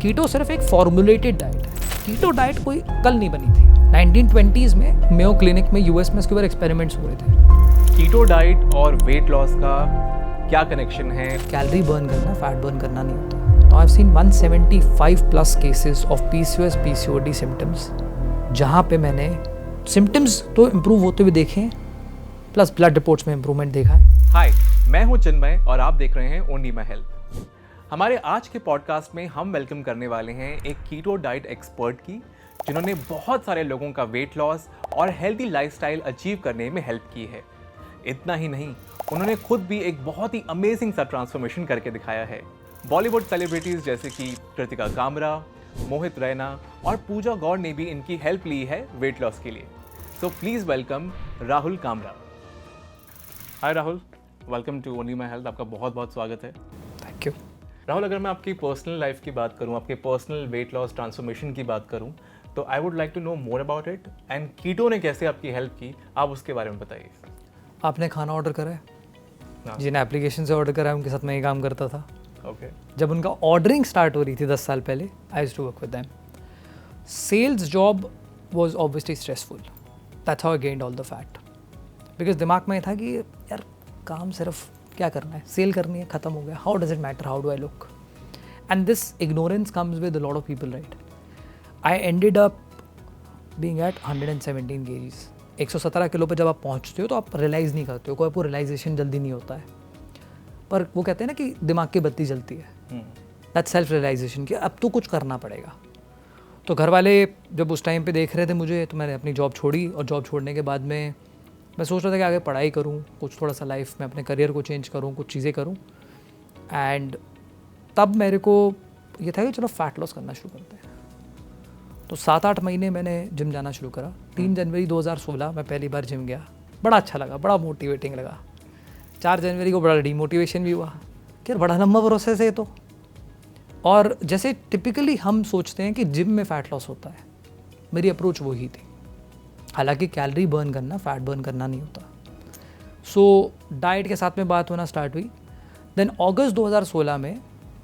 कीटो सिर्फ एक formulated diet है। कीटो डाइट कोई कल नहीं बनी थी। 1920s में मेयो क्लिनिक में यूएस में इसके ऊपर एक्सपेरिमेंट्स हो रहे थे। कीटो डाइट और वेट लॉस का क्या कनेक्शन है? कैलोरी बर्न करना, फैट बर्न करना नहीं होता। तो I have seen 175 plus cases of PCOS PCOD symptoms, जहाँ पे मैंने सिम्टम्स तो इम्प्रूव होते हुए देखे प्लस ब्लड रिपोर्ट्स में इम्प्रूवमेंट देखा है। हाय, मैं हूं चिन्मय और आप देख रहे हैं ओनली माय हेल्थ। हमारे आज के पॉडकास्ट में हम वेलकम करने वाले हैं एक कीटो डाइट एक्सपर्ट की, जिन्होंने बहुत सारे लोगों का वेट लॉस और हेल्दी लाइफस्टाइल अचीव करने में हेल्प की है। इतना ही नहीं, उन्होंने खुद भी एक बहुत ही अमेजिंग सा ट्रांसफॉर्मेशन करके दिखाया है। बॉलीवुड सेलिब्रिटीज जैसे कि कृतिका कामरा, मोहित रैना और पूजा गौड़ ने भी इनकी हेल्प ली है वेट लॉस के लिए। So please welcome Rahul Kamra. Hi Rahul, welcome to only my health. आपका बहुत बहुत स्वागत है। Thank you. राहुल, अगर मैं आपकी पर्सनल लाइफ की बात करूं, आपके पर्सनल वेट लॉस ट्रांसफॉर्मेशन की बात करूं, तो I would like to know more about it and keto ने कैसे आपकी हेल्प की, आप उसके बारे में बताइए। आपने खाना ऑर्डर करा है? हाँ। जिन्हें एप्लीकेशन से ऑर्डर करा है उनके साथ मैं ये काम करता था। ओके। जब उनका ऑर्डरिंग स्टार्ट हो रही थी 10 साल पहले, I used to work with them. Sales job was obviously stressful. That's how I gained all the fat. Because दिमाग में था कि यार काम सिर्फ क्या करना है, सेल करनी है, खत्म हो गया। How does it matter how do I look? And this ignorance comes with a lot of people, right? I ended up being at 117 kgs। 117 kilo पर जब आप पहुंचते हो तो आप रियलाइज़ नहीं करते हो, कोई आपको रियलाइजेशन जल्दी नहीं होता है। पर वो कहते हैं ना कि दिमाग की बत्ती जलती है। दैट सेल्फ रियलाइजेशन कि अब तो कुछ करना पड़ेगा। तो घर वाले जब उस टाइम पे देख रहे थे मुझे, तो मैंने अपनी जॉब छोड़ी। और जॉब छोड़ने के बाद में मैं सोच रहा था कि आगे पढ़ाई करूँ, कुछ थोड़ा सा लाइफ में अपने करियर को चेंज करूँ, कुछ चीज़ें करूँ। एंड तब मेरे को ये था कि चलो फैट लॉस करना शुरू करते हैं। तो 7-8 महीने मैंने जिम जाना शुरू करा। 3 जनवरी 2016 मैं पहली बार जिम गया। बड़ा अच्छा लगा, बड़ा मोटिवेटिंग लगा। 4 जनवरी को बड़ा डीमोटिवेशन भी हुआ कि यार बड़ा लंबा प्रोसेस है ये तो। और जैसे टिपिकली हम सोचते हैं कि जिम में फ़ैट लॉस होता है, मेरी अप्रोच वही थी। हालांकि कैलोरी बर्न करना, फैट बर्न करना नहीं होता। सो डाइट के साथ में बात होना स्टार्ट हुई। देन अगस्त 2016 में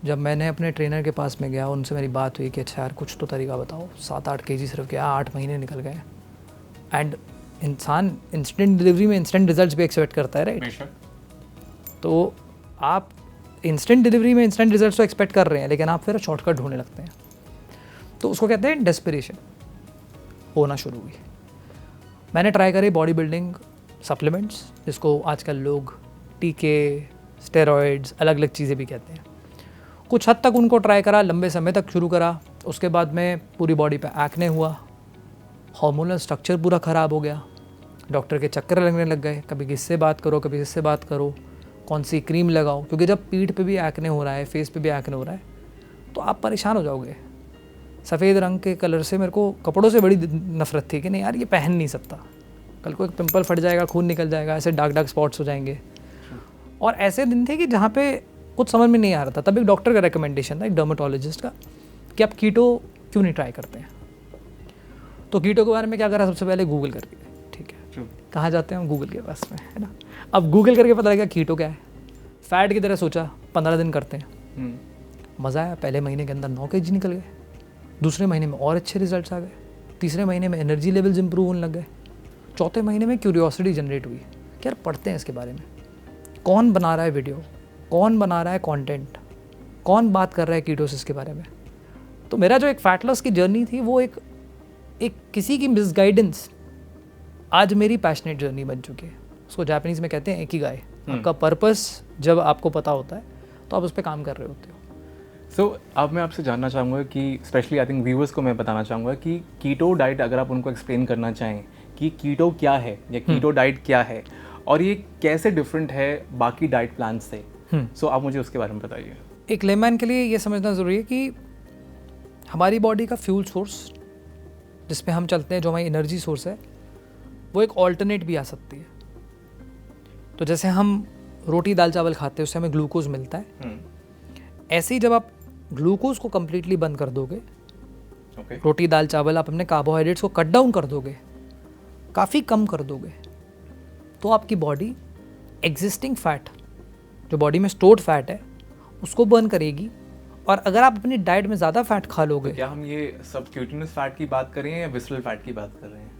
जब मैंने अपने ट्रेनर के पास में गया, उनसे मेरी बात हुई कि अच्छा यार कुछ तो तरीका बताओ। 7-8 kg सिर्फ गया, 8 महीने निकल गए। एंड इंसान इंस्टेंट डिलीवरी में इंस्टेंट रिजल्ट्स भी एक्सपेक्ट करता है, राइट? तो आप इंस्टेंट डिलीवरी में इंस्टेंट रिजल्ट्स तो एक्सपेक्ट कर रहे हैं, लेकिन आप फिर शॉर्टकट ढूंढने लगते हैं। तो उसको कहते हैं डेस्परेशन होना शुरू हुई। मैंने ट्राई करी बॉडी बिल्डिंग सप्लीमेंट्स, जिसको आजकल लोग टीके, स्टेरॉइड्स, अलग अलग चीज़ें भी कहते हैं। कुछ हद तक उनको ट्राई करा, लंबे समय तक शुरू करा। उसके बाद में पूरी बॉडी पे एक्ने हुआ, हार्मोनल स्ट्रक्चर पूरा ख़राब हो गया, डॉक्टर के चक्कर लगने लग गए। कभी किससे बात करो, कभी किससे बात करो, कौन सी क्रीम लगाओ, क्योंकि जब पीठ पे भी एक्ने हो रहा है, फेस पे भी एक्ने हो रहा है, तो आप परेशान हो जाओगे। सफ़ेद रंग के कलर से मेरे को कपड़ों से बड़ी नफरत थी कि नहीं यार ये पहन नहीं सकता, कल को एक पिंपल फट जाएगा, खून निकल जाएगा, ऐसे डार्क स्पॉट्स हो जाएंगे। और ऐसे दिन थे कि जहाँ पे कुछ समझ में नहीं आ रहा था। तब एक डॉक्टर का रिकमेंडेशन था, एक डर्मेटोलॉजिस्ट का, कि आप कीटो क्यों नहीं ट्राई करते हैं। तो कीटो के बारे में क्या करा, सबसे पहले गूगल कर दिया। ठीक है, कहाँ जाते हैं हम? गूगल के पास में, है ना। अब गूगल करके पता लगा कीटो क्या है। फैट की तरह सोचा 15 दिन करते हैं। मज़ा आया। पहले महीने के अंदर 9 kg निकल गए, दूसरे महीने में और अच्छे रिजल्ट्स आ गए, तीसरे महीने में एनर्जी लेवल्स इंप्रूव होने लग गए, चौथे महीने में क्यूरियोसिटी जनरेट हुई कि यार पढ़ते हैं इसके बारे में, कौन बना रहा है वीडियो, कौन बना रहा है कंटेंट, कौन बात कर रहा है कीटोसिस के बारे में। तो मेरा जो एक फैट लॉस की जर्नी थी, वो एक किसी की मिसगाइडेंस आज मेरी पैशनेट जर्नी बन चुकी है। उसको जापानीज़ में कहते हैं इकिगाई। आपका पर्पस जब आपको पता होता है तो आप उस पर काम कर रहे होते हो। सो अब मैं आपसे जानना चाहूँगा कि स्पेशली आई थिंक व्यूअर्स को मैं बताना चाहूँगा कि कीटो डाइट अगर आप उनको एक्सप्लेन करना चाहें कि कीटो क्या है या कीटो डाइट क्या है और ये कैसे डिफरेंट है बाकी डाइट प्लान से, सो आप मुझे उसके बारे में बताइए। एक लेमैन के लिए ये समझना ज़रूरी है कि हमारी बॉडी का फ्यूल सोर्स जिस पे हम चलते हैं, जो हमारी एनर्जी सोर्स है, वो एक ऑल्टरनेट भी आ सकती है। तो जैसे हम रोटी दाल चावल खाते हैं, उससे हमें ग्लूकोज मिलता है। ऐसे ही जब आप ग्लूकोज को कम्प्लीटली बंद कर दोगे, रोटी दाल चावल, आप अपने कार्बोहाइड्रेट्स को कट डाउन कर दोगे, काफ़ी कम कर दोगे, तो आपकी बॉडी एग्जिस्टिंग फैट, जो बॉडी में स्टोर्ड फैट है, उसको बर्न करेगी और अगर आप अपनी डाइट में ज़्यादा फैट खा लोगे, क्या हम ये सबक्यूटेनियस फैट की बात कर रहे हैं या विसरल फैट की बात कर रहे हैं?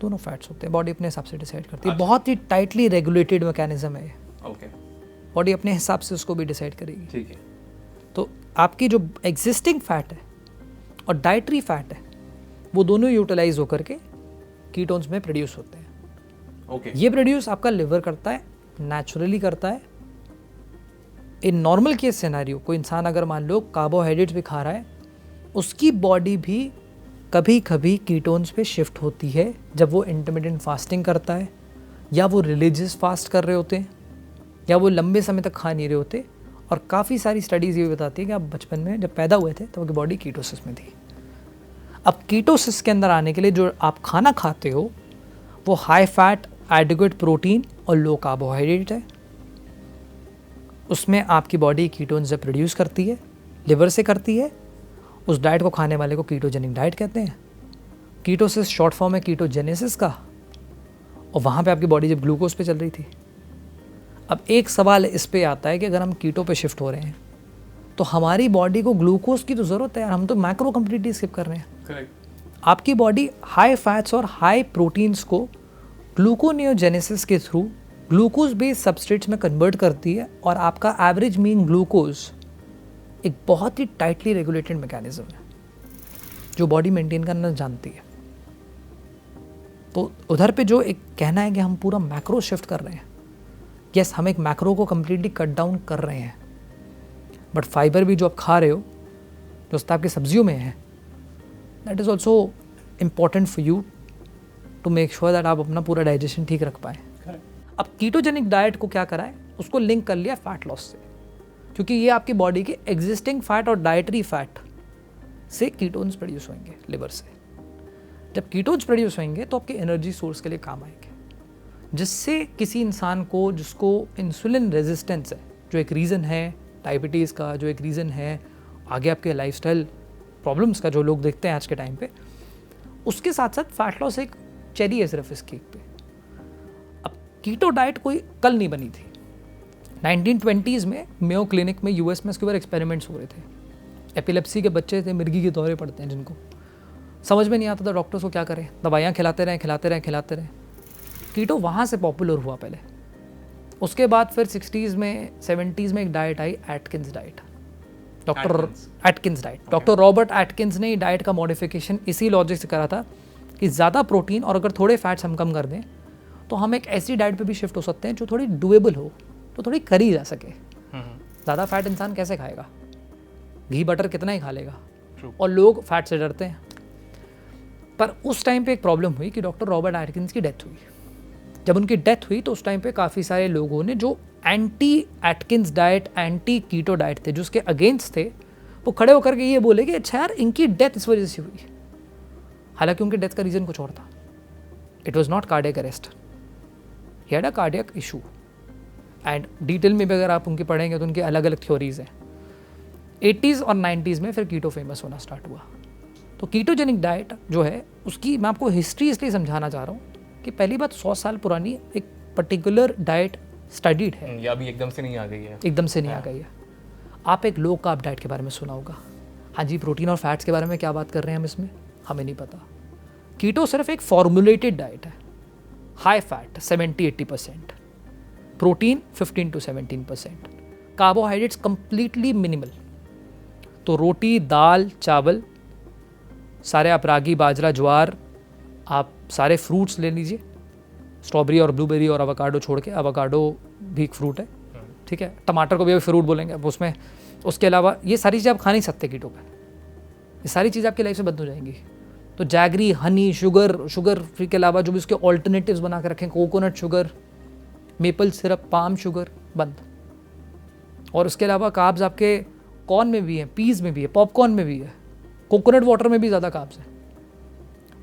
दोनों फैट्स होते हैं, बॉडी अपने हिसाब से डिसाइड करती है। बहुत ही टाइटली रेगुलेटेड मैकेनिज्म है ये, ओके, बॉडी अपने हिसाब से उसको भी डिसाइड करेगी। ठीक है। तो आपकी जो एग्जिस्टिंग फैट है और डाइटरी फैट है, वो दोनों यूटिलाइज होकर के कीटोन्स में प्रोड्यूस होते हैं। ओके, ये प्रोड्यूस आपका लिवर करता है, नेचुरली करता है। इन नॉर्मल केस सिनेरियो, कोई इंसान अगर मान लो कार्बोहाइड्रेट्स भी खा रहा है, उसकी बॉडी भी कभी कभी कीटोन्स पे शिफ्ट होती है जब वो इंटरमिटेंट फास्टिंग करता है, या वो रिलीजियस फास्ट कर रहे होते हैं, या वो लंबे समय तक खा नहीं रहे होते। और काफ़ी सारी स्टडीज़ ये भी बताती है कि आप बचपन में जब पैदा हुए थे तो आपकी बॉडी कीटोसिस में थी। अब कीटोसिस के अंदर आने के लिए जो आप खाना खाते हो वो हाई फैट, एडिक्वेट प्रोटीन और लो कार्बोहाइड्रेट है। उसमें आपकी बॉडी कीटोन्स जब प्रोड्यूस करती है, लिवर से करती है, उस डाइट को खाने वाले को कीटोजेनिक डाइट कहते हैं। कीटोसिस शॉर्ट फॉर्म है कीटोजेनेसिस का, और वहाँ पे आपकी बॉडी जब ग्लूकोज पे चल रही थी। अब एक सवाल इस पे आता है कि अगर हम कीटो पे शिफ्ट हो रहे हैं तो हमारी बॉडी को ग्लूकोज की तो ज़रूरत है, हम तो मैक्रो कंप्लीटली स्किप कर रहे हैं। करेक्ट। आपकी बॉडी हाई फैट्स और हाई प्रोटीन्स को ग्लूकोनियोजेनेसिस के थ्रू ग्लूकोज बेस्ड सबस्ट्रेट्स में कन्वर्ट करती है, और आपका एवरेज मीन ग्लूकोज एक बहुत ही टाइटली रेगुलेटेड मैकेनिज्म है जो बॉडी मेंटेन करना जानती है। तो उधर पे जो एक कहना है कि हम पूरा मैक्रो शिफ्ट कर रहे हैं, यस, हम एक मैक्रो को कम्प्लीटली कट डाउन कर रहे हैं, बट फाइबर भी जो आप खा रहे हो, जो आपकी सब्जियों में है, that is also important for you to make sure that आप अपना पूरा डाइजेशन ठीक रख पाएँ। अब कीटोजेनिक डाइट को क्या करा है, उसको लिंक कर लिया फैट लॉस से, क्योंकि ये आपकी बॉडी के एग्जिस्टिंग फैट और डाइटरी फैट से कीटोन्स प्रोड्यूस होंगे लिवर से। जब कीटोन्स प्रोड्यूस होंगे तो आपके एनर्जी सोर्स के लिए काम आएंगे, जिससे किसी इंसान को जिसको इंसुलिन रेजिस्टेंस है, जो एक रीज़न है डायबिटीज़ का, जो एक रीज़न है आगे आपके लाइफस्टाइल प्रॉब्लम्स का जो लोग देखते हैं आज के टाइम पे, उसके साथ साथ फैट लॉस एक चेरी है सिर्फ इस केक पे। अब कीटो डाइट कोई कल नहीं बनी थी। 1920s में मेयो क्लिनिक में यूएस में इसके ऊपर एक्सपेरिमेंट्स हो रहे थे। एपिलेप्सी के बच्चे थे, मिर्गी के दौरे पड़ते हैं जिनको, समझ में नहीं आता था डॉक्टर्स को क्या करें, दवाइयाँ खिलाते रहे। कीटो वहाँ से पॉपुलर हुआ पहले। उसके बाद फिर 60s में 70s में एक डाइट आई, Atkins diet, doctor Robert Atkins ने डाइट का मॉडिफिकेशन इसी लॉजिक से करा था कि ज़्यादा प्रोटीन और अगर थोड़े फैट्स हम कम कर दें तो हम एक ऐसी डाइट पे भी शिफ्ट हो सकते हैं जो थोड़ी डुएबल हो, तो थोड़ी करी जा सके। ज़्यादा फैट इंसान कैसे खाएगा, घी बटर कितना ही खा लेगा, और लोग फैट से डरते हैं। पर उस टाइम पे एक प्रॉब्लम हुई कि डॉक्टर रॉबर्ट एटकिंस की डेथ हुई। जब उनकी डेथ हुई तो उस टाइम पे काफ़ी सारे लोगों ने जो anti Atkins diet, anti keto diet थे, जो उसके अगेंस्ट थे, वो खड़े होकर के ये बोले कि अच्छा यार इनकी डेथ इस वजह से हुई। हालांकि उनकी डेथ का रीज़न कुछ और था। It was not cardiac arrest, he had a cardiac issue. And detail में भी अगर आप उनकी पढ़ेंगे तो उनकी अलग अलग थ्योरीज हैं। 80s और 90s में फिर कीटो फेमस होना स्टार्ट हुआ। तो कीटोजेनिक डाइट जो है उसकी मैं आपको हिस्ट्री इसलिए समझाना चाह रहा हूँ कि पहली बात 100 साल पुरानी एक पर्टिकुलर डाइट स्टडीड है, या अभी एकदम से नहीं आ गई है। एकदम से नहीं आ गई है। आप एक लो कार्ब डाइट के बारे में सुना होगा, हाँ जी, प्रोटीन और फैट्स के बारे में क्या बात कर रहे हैं हम इसमें, हमें नहीं पता। कीटो सिर्फ एक फॉर्मुलेटेड डाइट है, high fat 70-80%, protein 15 to 17%, carbohydrates completely minimal. तो रोटी, दाल, चावल, सारे आप रागी, बाजरा, ज्वार, आप सारे फ्रूट्स ले लीजिए, स्ट्रॉबेरी और ब्लूबेरी और अवाकाडो छोड़ के, अवाकाडो भी एक फ्रूट है, ठीक है, टमाटर को भी अभी फ्रूट बोलेंगे अब उसमें। उसके अलावा ये सारी चीज़ें आप खा नहीं सकते कीटो पे, ये सारी चीज़ें आपकी लाइफ से बंद हो जाएंगी। तो जैगरी, हनी, शुगर फ्री के अलावा जो भी उसके ऑल्टरनेटिव्स बना के रखें, coconut sugar, maple syrup, palm sugar, बंद। और उसके अलावा कार्ब्स आपके कॉर्न में भी है, पीज में भी है, पॉपकॉर्न में भी है, कोकोनट वाटर में भी ज़्यादा कार्ब्स है।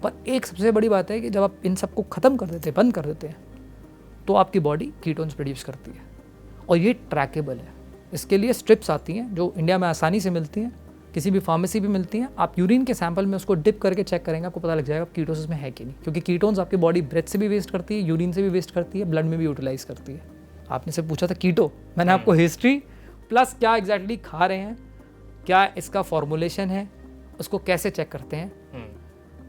पर एक सबसे बड़ी बात है कि जब आप इन सबको ख़त्म कर देते हैं, बंद कर देते हैं, तो आपकी बॉडी कीटोन्स प्रोड्यूस करती है, और ये ट्रैकेबल है। इसके लिए स्ट्रिप्स आती हैं जो इंडिया में आसानी से मिलती हैं, किसी भी फार्मेसी भी मिलती हैं। आप यूरिन के सैंपल में उसको डिप करके चेक करेंगे, आपको पता लग जाएगा कीटोसिस में है कि नहीं, क्योंकि कीटोन्स आपकी बॉडी ब्रेथ से भी वेस्ट करती है, यूरिन से भी वेस्ट करती है, ब्लड में भी यूटिलाइज करती है। आपने से पूछा था कीटो, मैंने आपको हिस्ट्री प्लस क्या एग्जैक्टली खा रहे हैं क्या इसका फॉर्मुलेशन है, उसको कैसे चेक करते हैं।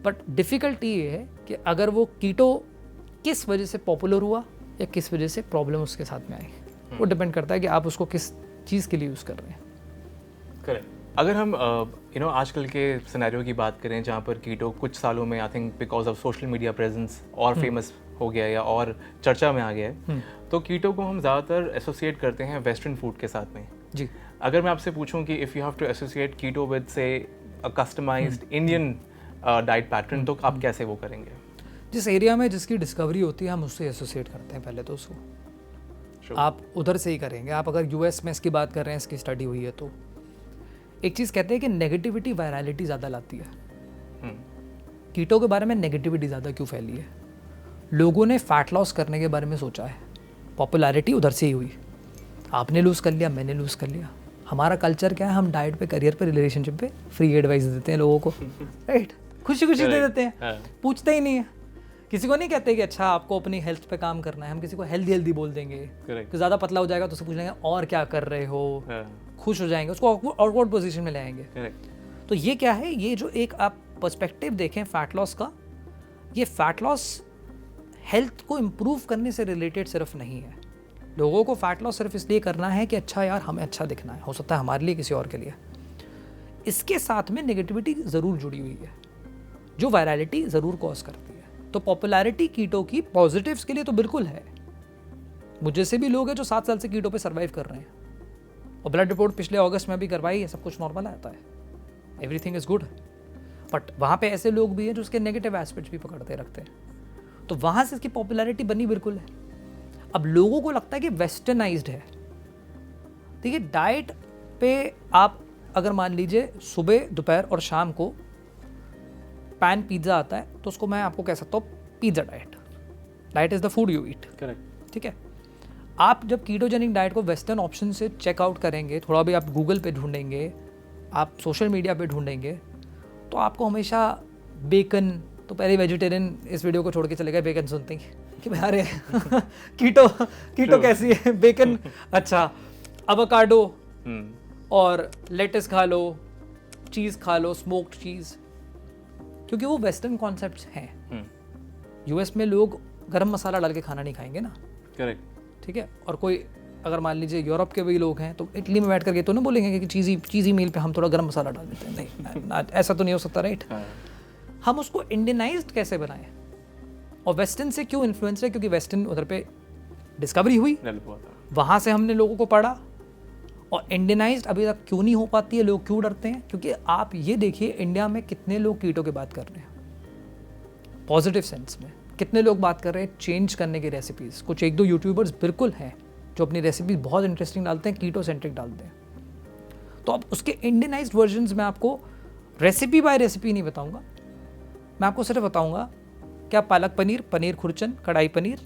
बट डिफ़िकल्टी ये है कि अगर वो कीटो किस वजह से पॉपुलर हुआ या किस वजह से प्रॉब्लम उसके साथ में आई, वो डिपेंड करता है कि आप उसको किस चीज़ के लिए यूज़ कर रहे हैं। करेक्ट। अगर हम आजकल के सिनेरियो की बात करें जहाँ पर कीटो कुछ सालों में I think because of social media presence और फेमस हो गया है या और चर्चा में आ गया है, तो कीटो को हम ज़्यादातर एसोसिएट करते हैं वेस्टर्न फूड के साथ में। जी। अगर मैं आपसे पूछूं कि if you have to associate keto with say a customized Indian diet pattern, तो आप कैसे वो करेंगे? जिस एरिया में जिसकी डिस्कवरी होती है हम उससे एसोसिएट करते हैं पहले तो उसको। आप उधर से ही करेंगे। आप अगर यूएस में इसकी बात कर रहे हैं, इसकी स्टडी हुई है, तो एक चीज़ कहते हैं कि नेगेटिविटी वायरलिटी ज़्यादा लाती है। कीटो के बारे में नेगेटिविटी ज़्यादा क्यों फैली है? लोगों ने फैट लॉस करने के बारे में सोचा है, पॉपुलैरिटी उधर से ही हुई। आपने लूज़ कर लिया, मैंने लूज़ कर लिया। हमारा कल्चर क्या है, हम डाइट पे, करियर पे, रिलेशनशिप पे फ्री एडवाइस देते हैं लोगों को, राइट? खुशी खुशी दे देते हैं, पूछते ही नहीं है। किसी को नहीं कहते कि अच्छा आपको अपनी हेल्थ पे काम करना है। हम किसी को हेल्दी बोल देंगे कि ज़्यादा पतला हो जाएगा तो उससे पूछ लेंगे और क्या कर रहे हो, खुश हो जाएंगे, उसको ऑकवर्ड पोजीशन में ले आएंगे। तो ये क्या है, ये जो एक आप पर्सपेक्टिव देखें फैट लॉस का, ये फैट लॉस हेल्थ को इम्प्रूव करने से रिलेटेड सिर्फ नहीं है। लोगों को फैट लॉस सिर्फ इसलिए करना है कि अच्छा यार हमें अच्छा दिखना है, हो सकता है हमारे लिए, किसी और के लिए। इसके साथ में नेगेटिविटी ज़रूर जुड़ी हुई है जो वायरलिटी ज़रूर कॉज करती है। तो पॉपुलैरिटी कीटो की पॉजिटिव्स के लिए तो बिल्कुल है। मुझे से भी लोग हैं जो 7 साल से कीटो पे सर्वाइव कर रहे हैं और ब्लड रिपोर्ट पिछले अगस्त में भी करवाई है, सब कुछ नॉर्मल आता है, एवरीथिंग इज़ गुड। बट वहाँ पे ऐसे लोग भी हैं जो उसके नेगेटिव एस्पेक्ट्स भी पकड़ते रखते हैं, तो वहाँ से इसकी पॉपुलैरिटी बनी बिल्कुल है। अब लोगों को लगता है कि वेस्टर्नाइज्ड है। देखिए डाइट पे आप अगर मान लीजिए सुबह, दोपहर और शाम को पैन पिज़्ज़ा आता है तो उसको मैं आपको कह सकता हूँ pizza diet. Diet is the food you eat, correct? ठीक है। आप जब कीटोजेनिक डाइट को वेस्टर्न ऑप्शन से चेकआउट करेंगे, थोड़ा भी आप गूगल पे ढूंढेंगे, आप सोशल मीडिया पे ढूंढेंगे, तो आपको हमेशा बेकन, तो पहले वेजिटेरियन इस वीडियो को छोड़ के चले गए बेकन सुनते ही कि भाई अरे कीटो कैसी है, बेकन अच्छा, एवोकाडो और लेटस खा लो, चीज़ खा लो, स्मोक्ड चीज़, क्योंकि वो वेस्टर्न कॉन्सेप्ट्स हैं। यूएस में लोग गरम मसाला डाल के खाना नहीं खाएंगे ना, करेक्ट? ठीक है। और कोई अगर मान लीजिए यूरोप के भी लोग हैं तो इटली में बैठ करके तो ना बोलेंगे कि चीज़ी मील पे हम थोड़ा गरम मसाला डाल देते हैं, नहीं ऐसा तो नहीं हो सकता, राइट? हम उसको इंडियनाइज्ड कैसे बनाएं? और वेस्टर्न से क्यों इन्फ्लुएंस है? क्योंकि वेस्टर्न उधर पे डिस्कवरी हुई, वहाँ से हमने लोगों को पढ़ा। और इंडियनाइज्ड अभी तक क्यों नहीं हो पाती है, लोग क्यों डरते हैं? क्योंकि आप ये देखिए इंडिया में कितने लोग कीटो की बात कर रहे हैं पॉजिटिव सेंस में, कितने लोग बात कर रहे हैं चेंज करने की रेसिपीज़। कुछ 1-2 यूट्यूबर्स बिल्कुल हैं जो अपनी रेसिपीज बहुत इंटरेस्टिंग डालते हैं, कीटो सेंट्रिक डालते हैं। तो अब उसके इंडियनाइज्ड वर्जन्स में आपको रेसिपी बाय रेसिपी नहीं बताऊंगा, मैं आपको सिर्फ बताऊंगा क्या पालक पनीर, पनीर खुरचन, कढ़ाई पनीर,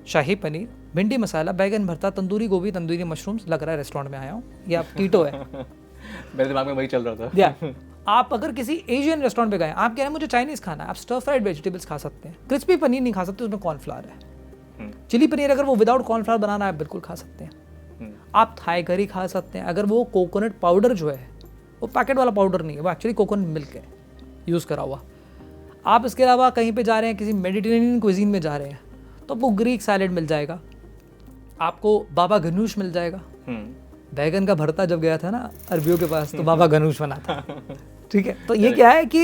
शाही पनीर, भिंडी मसाला, बैगन भरता, तंदूरी गोभी, तंदूरी मशरूम्स, लग रहा है रेस्टोरेंट में आया हूँ, ये आप कीटो है। मेरे दिमाग में वही चल रहा था। या आप अगर किसी एशियन रेस्टोरेंट पे गए, आप कह रहे हैं मुझे चाइनीज़ खाना है, आप स्टर फ्राइड वेजिटेबल्स खा सकते हैं, क्रिस्पी पनीर नहीं खा सकते, उसमें कॉर्नफ्लावर है। चिली पनीर अगर वो विदाउट कॉर्नफ्लावर बनाना है आप बिल्कुल खा सकते हैं। आप थाई करी खा सकते हैं अगर वो कोकोनट पाउडर जो है वो पैकेट वाला पाउडर नहीं है, वो एक्चुअली कोकोनट मिल्क है यूज़ करा हुआ। आप इसके अलावा कहीं पे जा रहे हैं, किसी मेडिटेरेनियन क्विजीन में जा रहे हैं, तो आपको ग्रीक सैलेड मिल जाएगा, आपको बाबा गनूश मिल जाएगा। बैगन का भरता जब गया था ना अरबियों के पास तो बाबा गनूश बना था। ठीक है, तो ये क्या है कि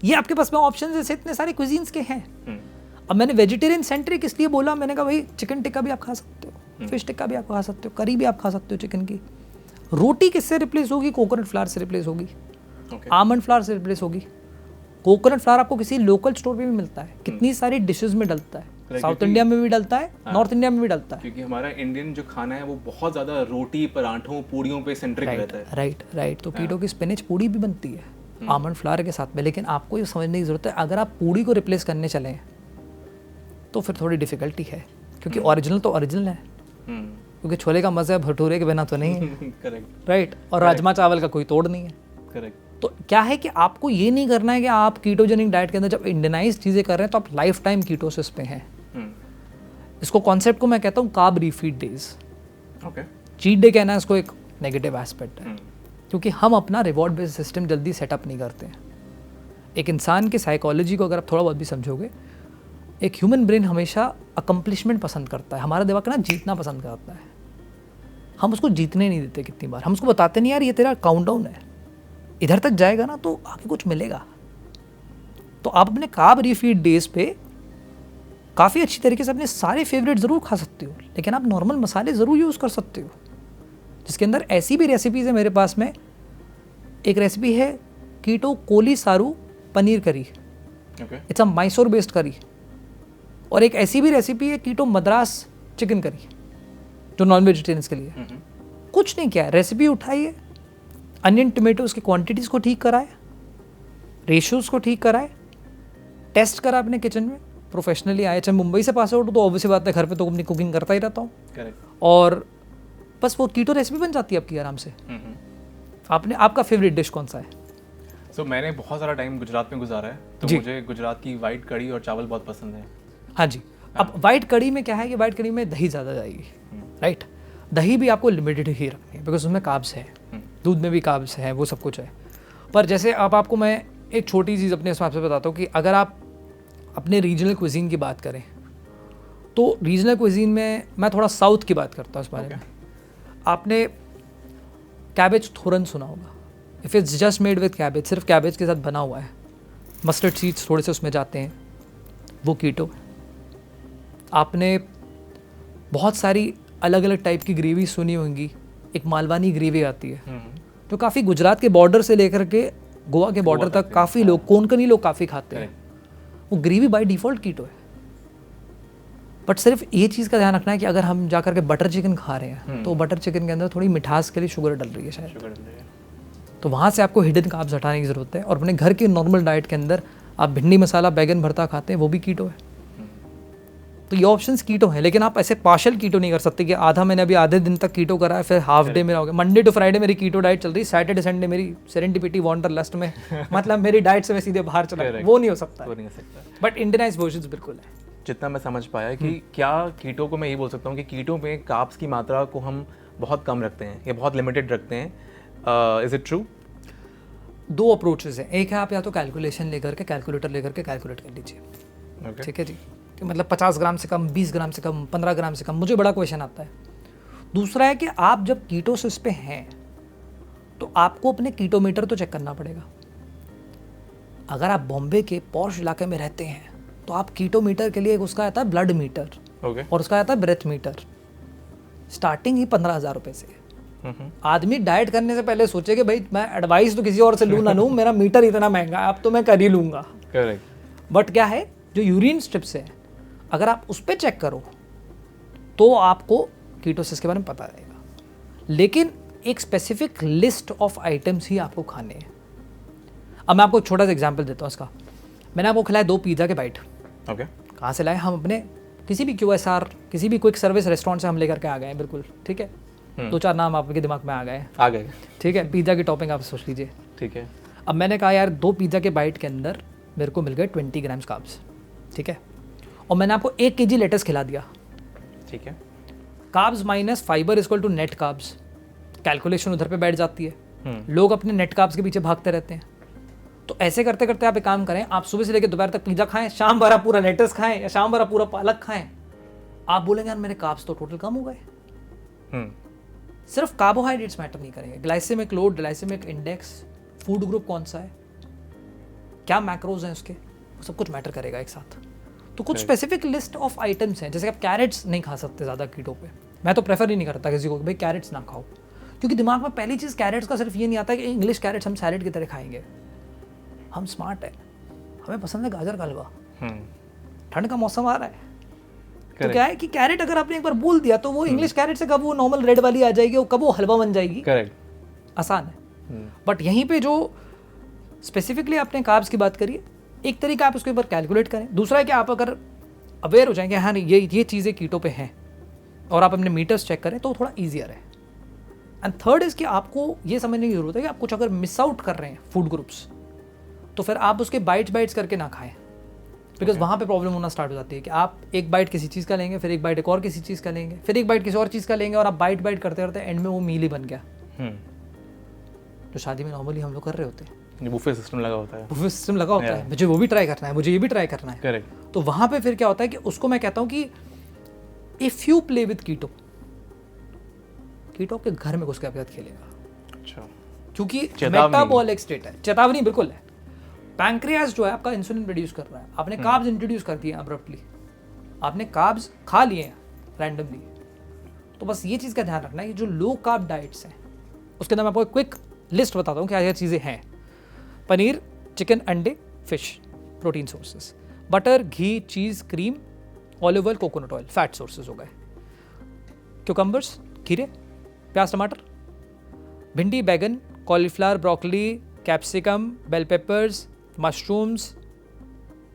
ये आपके पास में ऑप्शन जैसे इतने सारे क्विजीन्स के हैं। अब मैंने वेजिटेरियन सेंट्रिक इसलिए बोला, मैंने कहा भाई चिकन टिक्का भी आप खा सकते हो, फिश टिक्का भी आप खा सकते हो, करी भी आप खा सकते हो चिकन की। रोटी किससे रिप्लेस होगी? कोकोनट फ्लावर से रिप्लेस होगी, आमंड फ्लावर से रिप्लेस होगी। कोकोनट फ्लावर आपको किसी लोकल स्टोर पे भी मिलता है, कितनी सारी डिशेस में डलता है, साउथ इंडिया में भी डलता है, नॉर्थ इंडिया में भी डलता है। क्योंकि हमारा इंडियन जो खाना है वो बहुत ज़्यादा रोटी, पराठों, पूड़ियों पे सेंट्रिक रहता है। राइट। तो कीटो की स्पिनच पूड़ी भी बनती है आमंड फ्लावर के साथ में, लेकिन आपको ये समझने की जरूरत है अगर आप पूड़ी को रिप्लेस करने चलें तो फिर थोड़ी डिफिकल्टी है, क्योंकि ओरिजिनल तो ओरिजिनल है, क्योंकि छोले का मज़ा भटूरे के बिना तो नहीं है। Correct, right. और राजमा चावल का कोई तोड़ नहीं है। करेक्ट। तो क्या है कि आपको ये नहीं करना है कि आप कीटोजेनिक डाइट के अंदर जब इंडियनाइज चीज़ें कर रहे हैं तो आप लाइफ टाइम कीटोसिस पे हैं। इसको कॉन्सेप्ट को मैं कहता हूँ कार्ब रिफीड डेज। चीट डे कहना है इसको एक नेगेटिव एस्पेक्ट है। क्योंकि हम अपना रिवॉर्ड बेस्ड सिस्टम जल्दी सेटअप नहीं करते हैं। एक इंसान की साइकोलॉजी को अगर आप थोड़ा बहुत भी समझोगे, एक ह्यूमन ब्रेन हमेशा अकम्पलिशमेंट पसंद करता है। हमारा दिमाग ना जीतना पसंद करता है। हम उसको जीतने नहीं देते कितनी बार। हम उसको बताते नहीं यार ये तेरा काउंटडाउन है, इधर तक जाएगा ना तो आगे कुछ मिलेगा। तो आप अपने कार्ब रिफीड डेज पे काफ़ी अच्छी तरीके से अपने सारे फेवरेट ज़रूर खा सकते हो, लेकिन आप नॉर्मल मसाले ज़रूर यूज़ कर सकते हो। जिसके अंदर ऐसी भी रेसिपीज़ है मेरे पास में। एक रेसिपी है कीटो कोली सारू पनीर करी, इट्स अ मैसूर बेस्ड करी। और एक ऐसी भी रेसिपी है कीटो मद्रास चिकन करी, जो नॉन वेजिटेरियंस के लिए। कुछ नहीं किया है, रेसिपी उठाई है, अनियन टोमेटोज़ की क्वांटिटीज़ को ठीक कराए, रेशियोज़ को ठीक कराए, टेस्ट करा अपने किचन में, प्रोफेशनली आए। चाहे मुंबई से पास आउट तो ऑब्वियसली बात है, घर पे तो अपनी कुकिंग करता ही रहता हूँ। और बस वो कीटो रेसिपी बन जाती है आपकी आराम से। आपका फेवरेट डिश कौन सा है? मैंने बहुत सारा टाइम गुजरात में गुजारा है, तो मुझे गुजरात की वाइट कड़ी और चावल बहुत पसंद है। हाँ जी। अब वाइट कड़ी में क्या है कि वाइट कड़ी में दही ज़्यादा जाएगी, राइट। दही भी आपको लिमिटेड ही रखनी है, बिकॉज उसमें कार्ब्स है, दूध में भी कार्ब्स है, वो सब कुछ है। पर जैसे अब आपको मैं एक छोटी चीज़ अपने हिसाब से बताता हूँ कि अगर आप अपने रीजनल क्विजीन की बात करें तो रीजनल क्विजीन में मैं थोड़ा साउथ की बात करता हूँ इस बारे में। आपने कैबेज थोरन सुना होगा। If it's just made with cabbage, सिर्फ कैबेज के साथ बना हुआ है, मस्टर्ड सीड्स थोड़े से उसमें जाते हैं, वो कीटो। आपने बहुत सारी अलग अलग टाइप की ग्रेवी सुनी होंगी। एक मालवानी ग्रेवी आती है जो काफ़ी गुजरात के बॉर्डर से लेकर के गोवा के बॉर्डर तक काफ़ी लोग, कोंकणी लोग काफ़ी खाते हैं। वो ग्रेवी बाय डिफ़ॉल्ट कीटो है। बट सिर्फ ये चीज़ का ध्यान रखना है कि अगर हम जा करके बटर चिकन खा रहे हैं तो बटर चिकन के अंदर थोड़ी मिठास के लिए शुगर डल रही है शायद, तो वहाँ से आपको हिडन कार्ब्स हटाने की ज़रूरत है। और अपने घर की नॉर्मल डाइट के अंदर आप भिंडी मसाला बैगन भरता खाते हैं, वो भी कीटो है। तो ये ऑप्शंस कीटो हैं, लेकिन आप ऐसे पार्शल कीटो नहीं कर सकते कि आधा मैंने अभी आधे दिन तक कीटो करा है, फिर हाफ डे मेरा हो गया। मंडे टू फ्राइडे मेरी कीटो डाइट चल रही है, सैटरडे संडे मेरी सेरेंडिपिटी वांडरलस्ट में मतलब मेरी डाइट से मैं सीधे बाहर चला, वो नहीं हो सकता। बट इंडियनाइज्ड वर्जन्स बिल्कुल है। जितना मैं समझ पाया कि क्या कीटो को मैं ये बोल सकता हूँ कि कीटो में कार्ब्स की मात्रा को हम बहुत कम रखते हैं या बहुत लिमिटेड रखते हैं। Is it true? दो अप्रोचेस हैं। एक है आप या तो कैलकुलेशन लेकर के, कैलकुलेटर लेकर के कैलकुलेट कर लीजिए, ठीक है जी, कि मतलब 50 ग्राम से कम, 20 ग्राम से कम, 15 ग्राम से कम। मुझे बड़ा क्वेश्चन आता है। दूसरा है कि आप जब कीटोसिस पे हैं तो आपको अपने कीटोमीटर तो चेक करना पड़ेगा। अगर आप बॉम्बे के पॉश इलाके में रहते हैं तो आप कीटोमीटर के लिए एक उसका आता है ब्लड मीटर, और उसका आता है ब्रेथ मीटर। स्टार्टिंग ही 15,000 रुपये से। आदमी डाइट करने से पहले सोचे कि भाई मैं एडवाइस तो किसी और से लूँ ना लूँ, मेरा मीटर इतना महंगा है, अब तो मैं कर ही लूँगा। करेक्ट। बट क्या है, जो यूरिन स्ट्रिप्स है, अगर आप उस पर चेक करो तो आपको कीटोसिस के बारे में पता रहेगा। लेकिन एक स्पेसिफिक लिस्ट ऑफ आइटम्स ही आपको खाने हैं। अब मैं आपको एक छोटा सा एग्जांपल देता हूँ इसका। मैंने आपको खिलाया 2 पिज़्ज़ा के बाइट। ओके। कहाँ से लाए? हम अपने किसी भी QSR, किसी भी क्विक सर्विस रेस्टोरेंट से हम लेकर के आ गए हैं, बिल्कुल ठीक है। 2-4 नाम आपके दिमाग में आ गए, ठीक है। पिज़्ज़ा की टॉपिंग आप सोच लीजिए, ठीक है। अब मैंने कहा यार 2 पिज़्ज़ा के बाइट के अंदर मेरे को मिल गए 20 ग्राम्स कार्ब्स, ठीक है। और मैंने आपको 1 kg लेटस खिला दिया, ठीक है। Carbs minus fibre equal to net carbs. Calculation उधर पे बैठ जाती है। लोग अपने नेट कार्ब्स के पीछे भागते रहते हैं। तो ऐसे करते करते आप एक काम करें, आप सुबह से लेकर दोपहर तक पिज़्ज़ा खाएं, शाम भरा पूरा लेटस खाएं या शाम भरा पूरा पालक खाएं, आप बोलेंगे यार मेरे कार्ब्स तो टोटल कम हो गए। सिर्फ कार्बोहाइड्रेट्स मैटर नहीं करेंगे, glycemic load, glycemic index, food group कौन सा है, क्या मैक्रोज हैं उसके, वो सब कुछ मैटर करेगा एक साथ। तो कुछ स्पेसिफिक लिस्ट ऑफ आइटम्स हैं, जैसे आप कैरेट्स नहीं खा सकते ज़्यादा कीटो पे। मैं तो प्रेफर ही नहीं करता किसी को कि भाई कैरेट्स ना खाओ, क्योंकि दिमाग में पहली चीज़ कैरेट्स का सिर्फ ये नहीं आता कि इंग्लिश कैरेट्स हम सैलेड की तरह खाएंगे। हम स्मार्ट है, हमें पसंद है गाजर का हलवा, ठंड का मौसम आ रहा है, तो क्या है कि कैरेट अगर आपने एक बार बोल दिया तो वो इंग्लिश कैरेट से कब वो नॉर्मल रेड वाली आ जाएगी, कब वो हलवा बन जाएगी। करेक्ट, आसान है। बट यहीं पे जो स्पेसिफिकली आपने कार्ब्स की बात करी, एक तरीका आप उसके ऊपर कैलकुलेट करें। दूसरा है कि आप अगर अवेयर हो जाएंगे हाँ नहीं ये चीज़ें कीटो पे हैं और आप अपने मीटर्स चेक करें तो थोड़ा ईजियर है। एंड थर्ड इज़ कि आपको ये समझने की जरूरत है कि आप कुछ अगर मिस आउट कर रहे हैं फूड ग्रुप्स, तो फिर आप उसके बाइट्स करके ना खाएं, बिकॉज वहाँ पे प्रॉब्लम होना स्टार्ट हो जाती है कि आप एक बाइट किसी चीज़ का लेंगे, फिर एक बाइट एक और किसी चीज़ का लेंगे, फिर एक बाइट किसी और चीज़ का लेंगे, और आप बाइट करते करते एंड में वो मील ही बन गया। जो शादी में नॉर्मली हम लोग कर रहे होते हैं, बुफे सिस्टम लगा होता है, बुफे सिस्टम लगा होता है, मुझे वो भी ट्राई करना है, मुझे ये भी ट्राई करना है। करेक्ट। तो वहाँ पे फिर क्या होता है कि उसको मैं कहता हूँ कि इफ़ यू प्ले विद कीटो, कीटो आपके घर में घुस के आपके साथ खेलेगा। अच्छा, क्योंकि चेतावनी। मेटाबॉलिक स्टेट है, चेतावनी बिल्कुल है। पैंक्रियाज जो है आपका इंसुलिन प्रोड्यूस कर रहा है, आपने कार्ब्स इंट्रोड्यूस कर दिए अब्रप्टली, आपने कार्ब्स खा लिए हैं रैंडमली। तो बस ये चीज़ का ध्यान रखना है कि जो लो कार्ब डाइट्स हैं उसके अंदर मैं आपको एक क्विक लिस्ट बताता हूँ क्या क्या चीज़ें हैं। पनीर, चिकन, अंडे, फिश, प्रोटीन सोर्सेज, बटर, घी, cheese, cream, olive oil, coconut oil, fat sources हो गए। क्यूकम्बर्स, खीरे, प्याज, टमाटर, भिंडी, बैगन, cauliflower, broccoli, capsicum, bell peppers, mushrooms.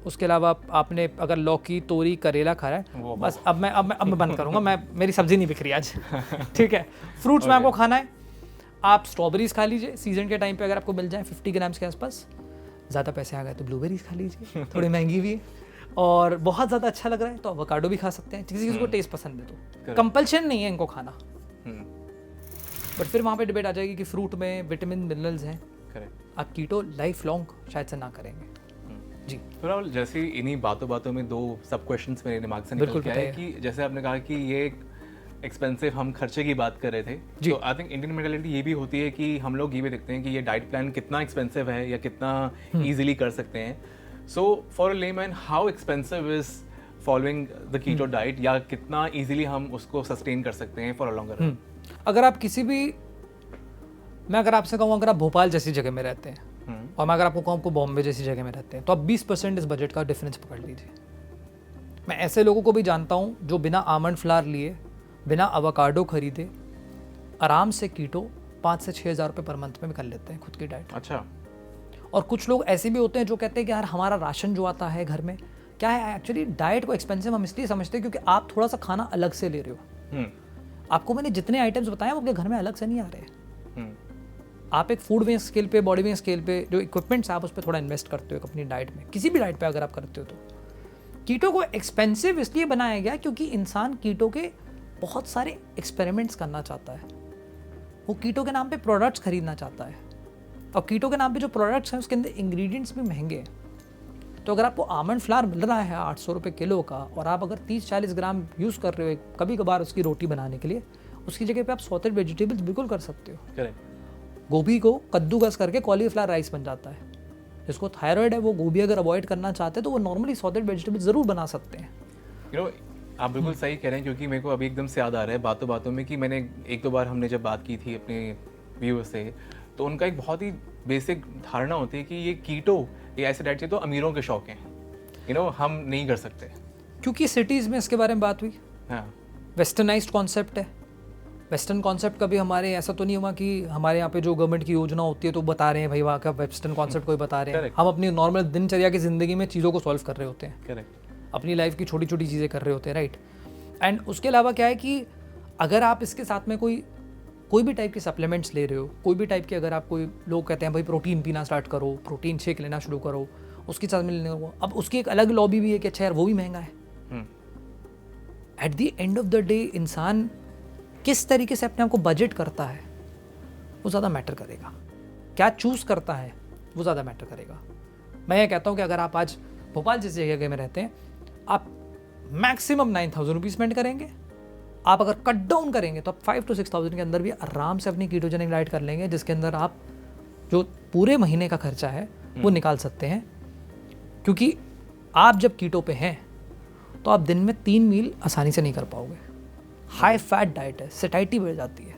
उसके अलावा आपने अगर लौकी, तोरी, करेला खाया है, बस अब मैं बंद करूँगा, मेरी सब्जी नहीं बिक रही आज। ठीक है। फ्रूट्स में आपको खाना है, आप स्ट्रॉबेरीज खा लीजिए सीजन के टाइम पे, अगर आपको मिल जाए 50 ग्राम्स के आसपास। ज़्यादा पैसे आ गए तो ब्लूबेरीज खा लीजिए, थोड़ी महंगी भी है। और बहुत ज़्यादा अच्छा लग रहा है तो एवोकाडो भी खा सकते हैं, किसी को टेस्ट पसंद है तो। कंपल्शन नहीं है इनको खाना, बट फिर वहाँ पे डिबेट आ जाएगी कि फ्रूट में विटामिन मिनरल्स हैं। आप कीटो लाइफ लॉन्ग शायद से ना करेंगे। जी तो राहुल, जैसे इन्हीं बातों में दो सब क्वेश्चंस मेरे दिमाग से निकल के आए कि जैसे आपने कहा कि ये एक्सपेंसिव, हम खर्चे की बात कर रहे थे, तो आई थिंक इंडियन मेंटालिटी ये भी होती है कि हम लोग ये भी देखते हैं कि ये डाइट प्लान कितना एक्सपेंसिव है या कितना इजीली कर सकते हैं। So for a layman, how expensive is following the keto diet, या कितना इजीली हम उसको सस्टेन कर सकते हैं फॉर अ लॉन्गर रन? अगर आप किसी भी, मैं अगर आपसे कहूँ अगर आप भोपाल जैसी जगह में रहते हैं और मैं अगर आपको कहूँ आपको बॉम्बे जैसी जगह में रहते हैं, तो आप 20% इस बजट का डिफरेंस पकड़ लीजिए। मैं ऐसे लोगों को भी जानता हूँ जो बिना आमंड फ्लावर लिए, बिना एवोकाडो खरीदे आराम से कीटो 5 से 6 हज़ार रुपये पर मंथ में कर लेते हैं खुद की डाइट। अच्छा। और कुछ लोग ऐसे भी होते हैं जो कहते हैं कि यार हमारा राशन जो आता है घर में, क्या है एक्चुअली डाइट को एक्सपेंसिव हम इसलिए समझते हैं क्योंकि आप थोड़ा सा खाना अलग से ले रहे हो। आपको मैंने जितने आइटम्स बताए वो आपके घर में अलग से नहीं आ रहे। आप एक फूड वेस्ट स्केल पे, बॉडी वेस्ट स्केल पे जो इक्विपमेंट्स आप उस पर थोड़ा इन्वेस्ट करते हो अपनी डाइट में, किसी भी डाइट पे अगर आप करते हो तो। कीटो को एक्सपेंसिव इसलिए बनाया गया क्योंकि इंसान कीटो के बहुत सारे एक्सपेरिमेंट्स करना चाहता है, वो कीटो के नाम पे प्रोडक्ट्स खरीदना चाहता है, और कीटो के नाम पे जो प्रोडक्ट्स हैं उसके अंदर इंग्रेडिएंट्स भी महंगे हैं। तो अगर आपको आमंड फ्लावर मिल रहा है 800 रुपये किलो का, और आप अगर 30-40 ग्राम यूज़ कर रहे हो कभी कभार उसकी रोटी बनाने के लिए, उसकी जगह पे आप सॉटेड वेजिटेबल्स बिल्कुल कर सकते हो। गोभी को कद्दूकस करके कॉलीफ्लावर राइस बन जाता है। जिसको थायराइड है वो गोभी अगर अवॉइड करना चाहते हैं तो वो नॉर्मली सॉटेड वेजिटेबल्स ज़रूर बना सकते हैं। आप बिल्कुल सही कह रहे हैं, क्योंकि मेरे को अभी एकदम से याद आ रहा है बातों में कि मैंने 1-2 बार हमने जब बात की थी अपने व्यूअर्स से, तो उनका एक बहुत ही बेसिक धारणा होती है कि ये कीटो, ये ऐसे डाइट तो अमीरों के शौक हैं, हम नहीं कर सकते। क्योंकि सिटीज़ में इसके बारे में बात हुई। हाँ, वेस्टर्नाइज्ड कॉन्सेप्ट है। वेस्टर्न कॉन्सेप्ट कभी हमारे ऐसा तो नहीं हुआ कि हमारे यहाँ पे जो गवर्नमेंट की योजना होती है तो बता रहे हैं भाई वहाँ का वेस्टर्न कॉन्सेप्ट कोई बता रहे हैं। हम अपनी नॉर्मल दिनचर्या की ज़िंदगी में चीज़ों को सॉल्व कर रहे होते हैं, अपनी लाइफ की छोटी छोटी चीज़ें कर रहे होते हैं, राइट। एंड उसके अलावा क्या है कि अगर आप इसके साथ में कोई भी टाइप के सप्लीमेंट्स ले रहे हो, कोई भी टाइप के, अगर आप कोई लोग कहते हैं भाई प्रोटीन पीना स्टार्ट करो, प्रोटीन शेक लेना शुरू करो, उसके साथ में लेने को, अब उसकी एक अलग लॉबी भी है कि अच्छा यार वो भी महंगा है। At the end of the day इंसान किस तरीके से अपने आप को बजट करता है वो ज़्यादा मैटर करेगा, क्या चूज़ करता है वो ज़्यादा मैटर करेगा। मैं ये कहता हूँ कि अगर आप आज भोपाल जैसी जगह में रहते हैं, आप मैक्सिमम 9,000 रुपीज़ स्पेंड करेंगे। आप अगर कट डाउन करेंगे तो आप 5 to 6,000 के अंदर भी आराम से अपनी कीटोजेनिक डाइट कर लेंगे, जिसके अंदर आप जो पूरे महीने का खर्चा है वो निकाल सकते हैं। क्योंकि आप जब कीटो पे हैं तो आप दिन में 3 मील आसानी से नहीं कर पाओगे। हाई फैट डाइट है, सेटाइटी बढ़ जाती है,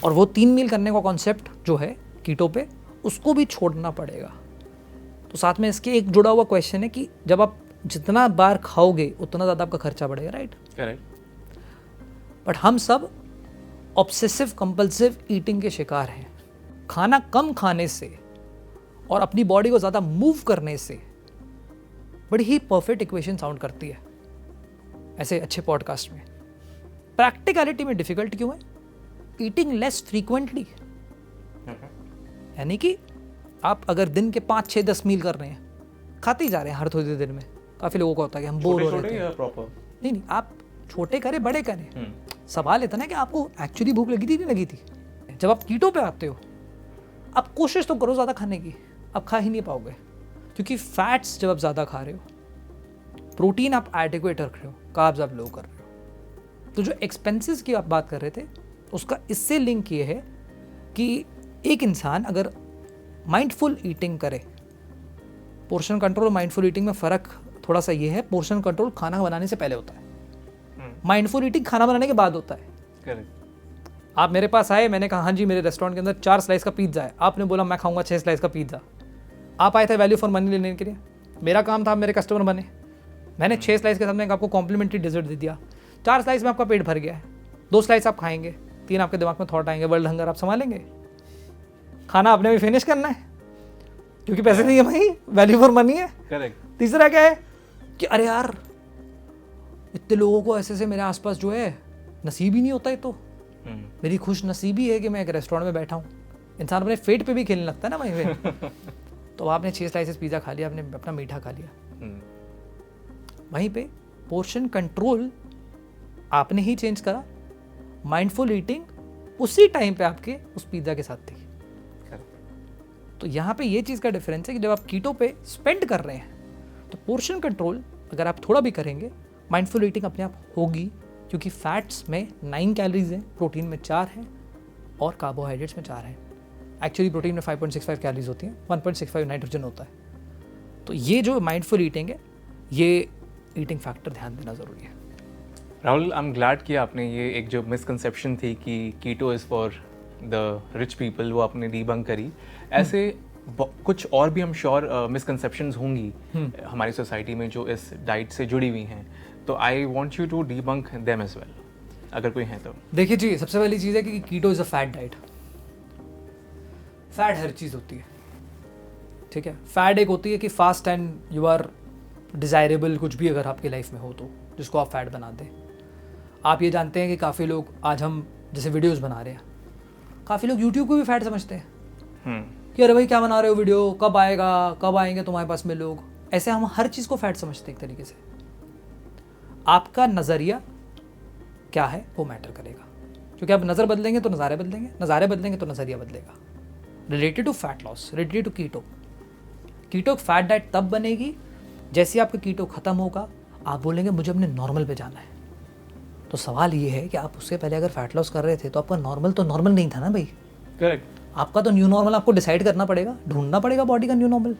और वो 3 मील करने का कॉन्सेप्ट जो है कीटो पे, उसको भी छोड़ना पड़ेगा। तो साथ में इसके एक जुड़ा हुआ क्वेश्चन है कि जब आप जितना बार खाओगे उतना ज़्यादा आपका खर्चा बढ़ेगा, राइट। करेक्ट। बट हम सब ऑब्सेसिव कंपल्सिव ईटिंग के शिकार हैं। खाना कम खाने से और अपनी बॉडी को ज़्यादा मूव करने से बड़ी ही परफेक्ट इक्वेशन साउंड करती है ऐसे अच्छे पॉडकास्ट में। प्रैक्टिकलिटी में डिफिकल्ट क्यों है? ईटिंग लेस फ्रीक्वेंटली, यानी कि आप अगर दिन के 5, 6, 10 मील कर रहे हैं, खाते ही जा रहे हैं हर थोड़ी देर में। काफ़ी लोगों को होता है कि हम बोर हो रहे हैं। नहीं, आप छोटे करें बड़े करें, सवाल इतना है कि आपको एक्चुअली भूख लगी थी नहीं लगी थी। जब आप कीटो पे आते हो, आप कोशिश तो करो ज़्यादा खाने की, आप खा ही नहीं पाओगे, क्योंकि फैट्स जब आप ज़्यादा खा रहे हो, प्रोटीन आप एडिक्वेट रख रहे हो, कार्ब्स आप लो कर रहे हो। तो जो एक्सपेंसेस की आप बात कर रहे थे, उसका इससे लिंक ये है कि एक इंसान अगर माइंडफुल ईटिंग करे, पोर्शन कंट्रोल और माइंडफुल ईटिंग में फ़र्क थोड़ा सा ये है, पोर्शन कंट्रोल खाना बनाने से पहले होता है, माइंडफुल ईटिंग खाना बनाने के बाद होता है। करेक्ट। आप मेरे पास आए, मैंने कहा हाँ जी मेरे रेस्टोरेंट के अंदर 4 स्लाइस का पिज्ज़ा है, आपने बोला मैं खाऊंगा 6 स्लाइस का पिज्ज़ा। आप आए थे वैल्यू फॉर मनी लेने के लिए, मेरा काम था आप मेरे कस्टमर बने, मैंने 6 स्लाइस के सामने आपको कॉम्प्लीमेंट्री डिजर्ट दे दिया, 4 स्लाइस में आपका पेट भर गया है, 2 स्लाइस आप खाएंगे, 3 आपके दिमाग में थॉट आएंगे, वर्ल्ड हंगर आप संभालेंगे? खाना आपने भी फिनिश करना है, क्योंकि पैसे नहीं है भाई, वैल्यू फॉर मनी है। करेक्ट। तीसरा क्या है कि अरे यार इतने लोगों को ऐसे से मेरे आसपास जो है नसीब ही नहीं होता है, तो मेरी खुश नसीबी है कि मैं एक रेस्टोरेंट में बैठा हूँ। इंसान अपने फेट पे भी खेलने लगता है ना वहीं पे। तो आपने 6 स्लाइसेस पिज़्ज़ा खा लिया, आपने अपना मीठा खा लिया, वहीं पे पोर्शन कंट्रोल आपने ही चेंज करा, माइंडफुल ईटिंग उसी टाइम पे आपके उस पिज़्ज़ा के साथ थी। तो यहाँ पे ये चीज़ का डिफरेंस है कि जब आप कीटो पे स्पेंड कर रहे हैं तो पोर्शन कंट्रोल अगर आप थोड़ा भी करेंगे, माइंडफुल ईटिंग अपने आप होगी, क्योंकि फैट्स में 9 कैलोरीज हैं, प्रोटीन में 4 हैं और कार्बोहाइड्रेट्स में 4 हैं। एक्चुअली प्रोटीन में 5.65 कैलोरीज होती हैं, 1.65 नाइट्रोजन होता है। तो ये जो माइंडफुल ईटिंग है, ये ईटिंग फैक्टर ध्यान देना ज़रूरी है। राहुल, आई एम ग्लैड कि आपने ये एक जो मिसकंसेप्शन थी कि keto is for the rich people, वो आपने डीबंक करी। ऐसे कुछ और भी हम श्योर मिसकंसेप्शंस होंगी हमारी सोसाइटी में जो इस डाइट से जुड़ी हुई हैं, तो I want you to debunk them as well, अगर कोई है तो। देखिए जी, सबसे पहली चीज़ है कि keto is a fat diet. Fat हर चीज़ होती है, ठीक है। फैट एक होती है कि fast and you are desirable, कुछ भी अगर आपकी लाइफ में हो तो, जिसको आप फैट बना दें। आप ये जानते हैं कि काफ़ी लोग, आज हम जैसे वीडियोस बना रहे हैं, काफ़ी लोग यूट्यूब को भी फैट समझते हैं कि अरे भाई क्या बना रहे हो वीडियो, कब आएगा, कब आएंगे तुम्हारे पास में लोग। ऐसे हम हर चीज़ को फैट समझते हैं एक तरीके से। आपका नज़रिया क्या है वो मैटर करेगा, क्योंकि आप नज़र बदलेंगे तो नज़ारे बदलेंगे, नज़ारे बदलेंगे तो नज़रिया बदलेगा। Related to fat loss, related to keto, keto fat diet तब बनेगी जैसे आपका कीटो ख़त्म होगा, आप बोलेंगे मुझे अपने नॉर्मल पे जाना है। तो सवाल ये है कि आप उससे पहले अगर फैट लॉस कर रहे थे तो आपका नॉर्मल तो नॉर्मल नहीं था ना भाई। करेक्ट। आपका तो न्यू नॉर्मल आपको डिसाइड करना पड़ेगा, ढूंढना पड़ेगा बॉडी का न्यू नॉर्मल।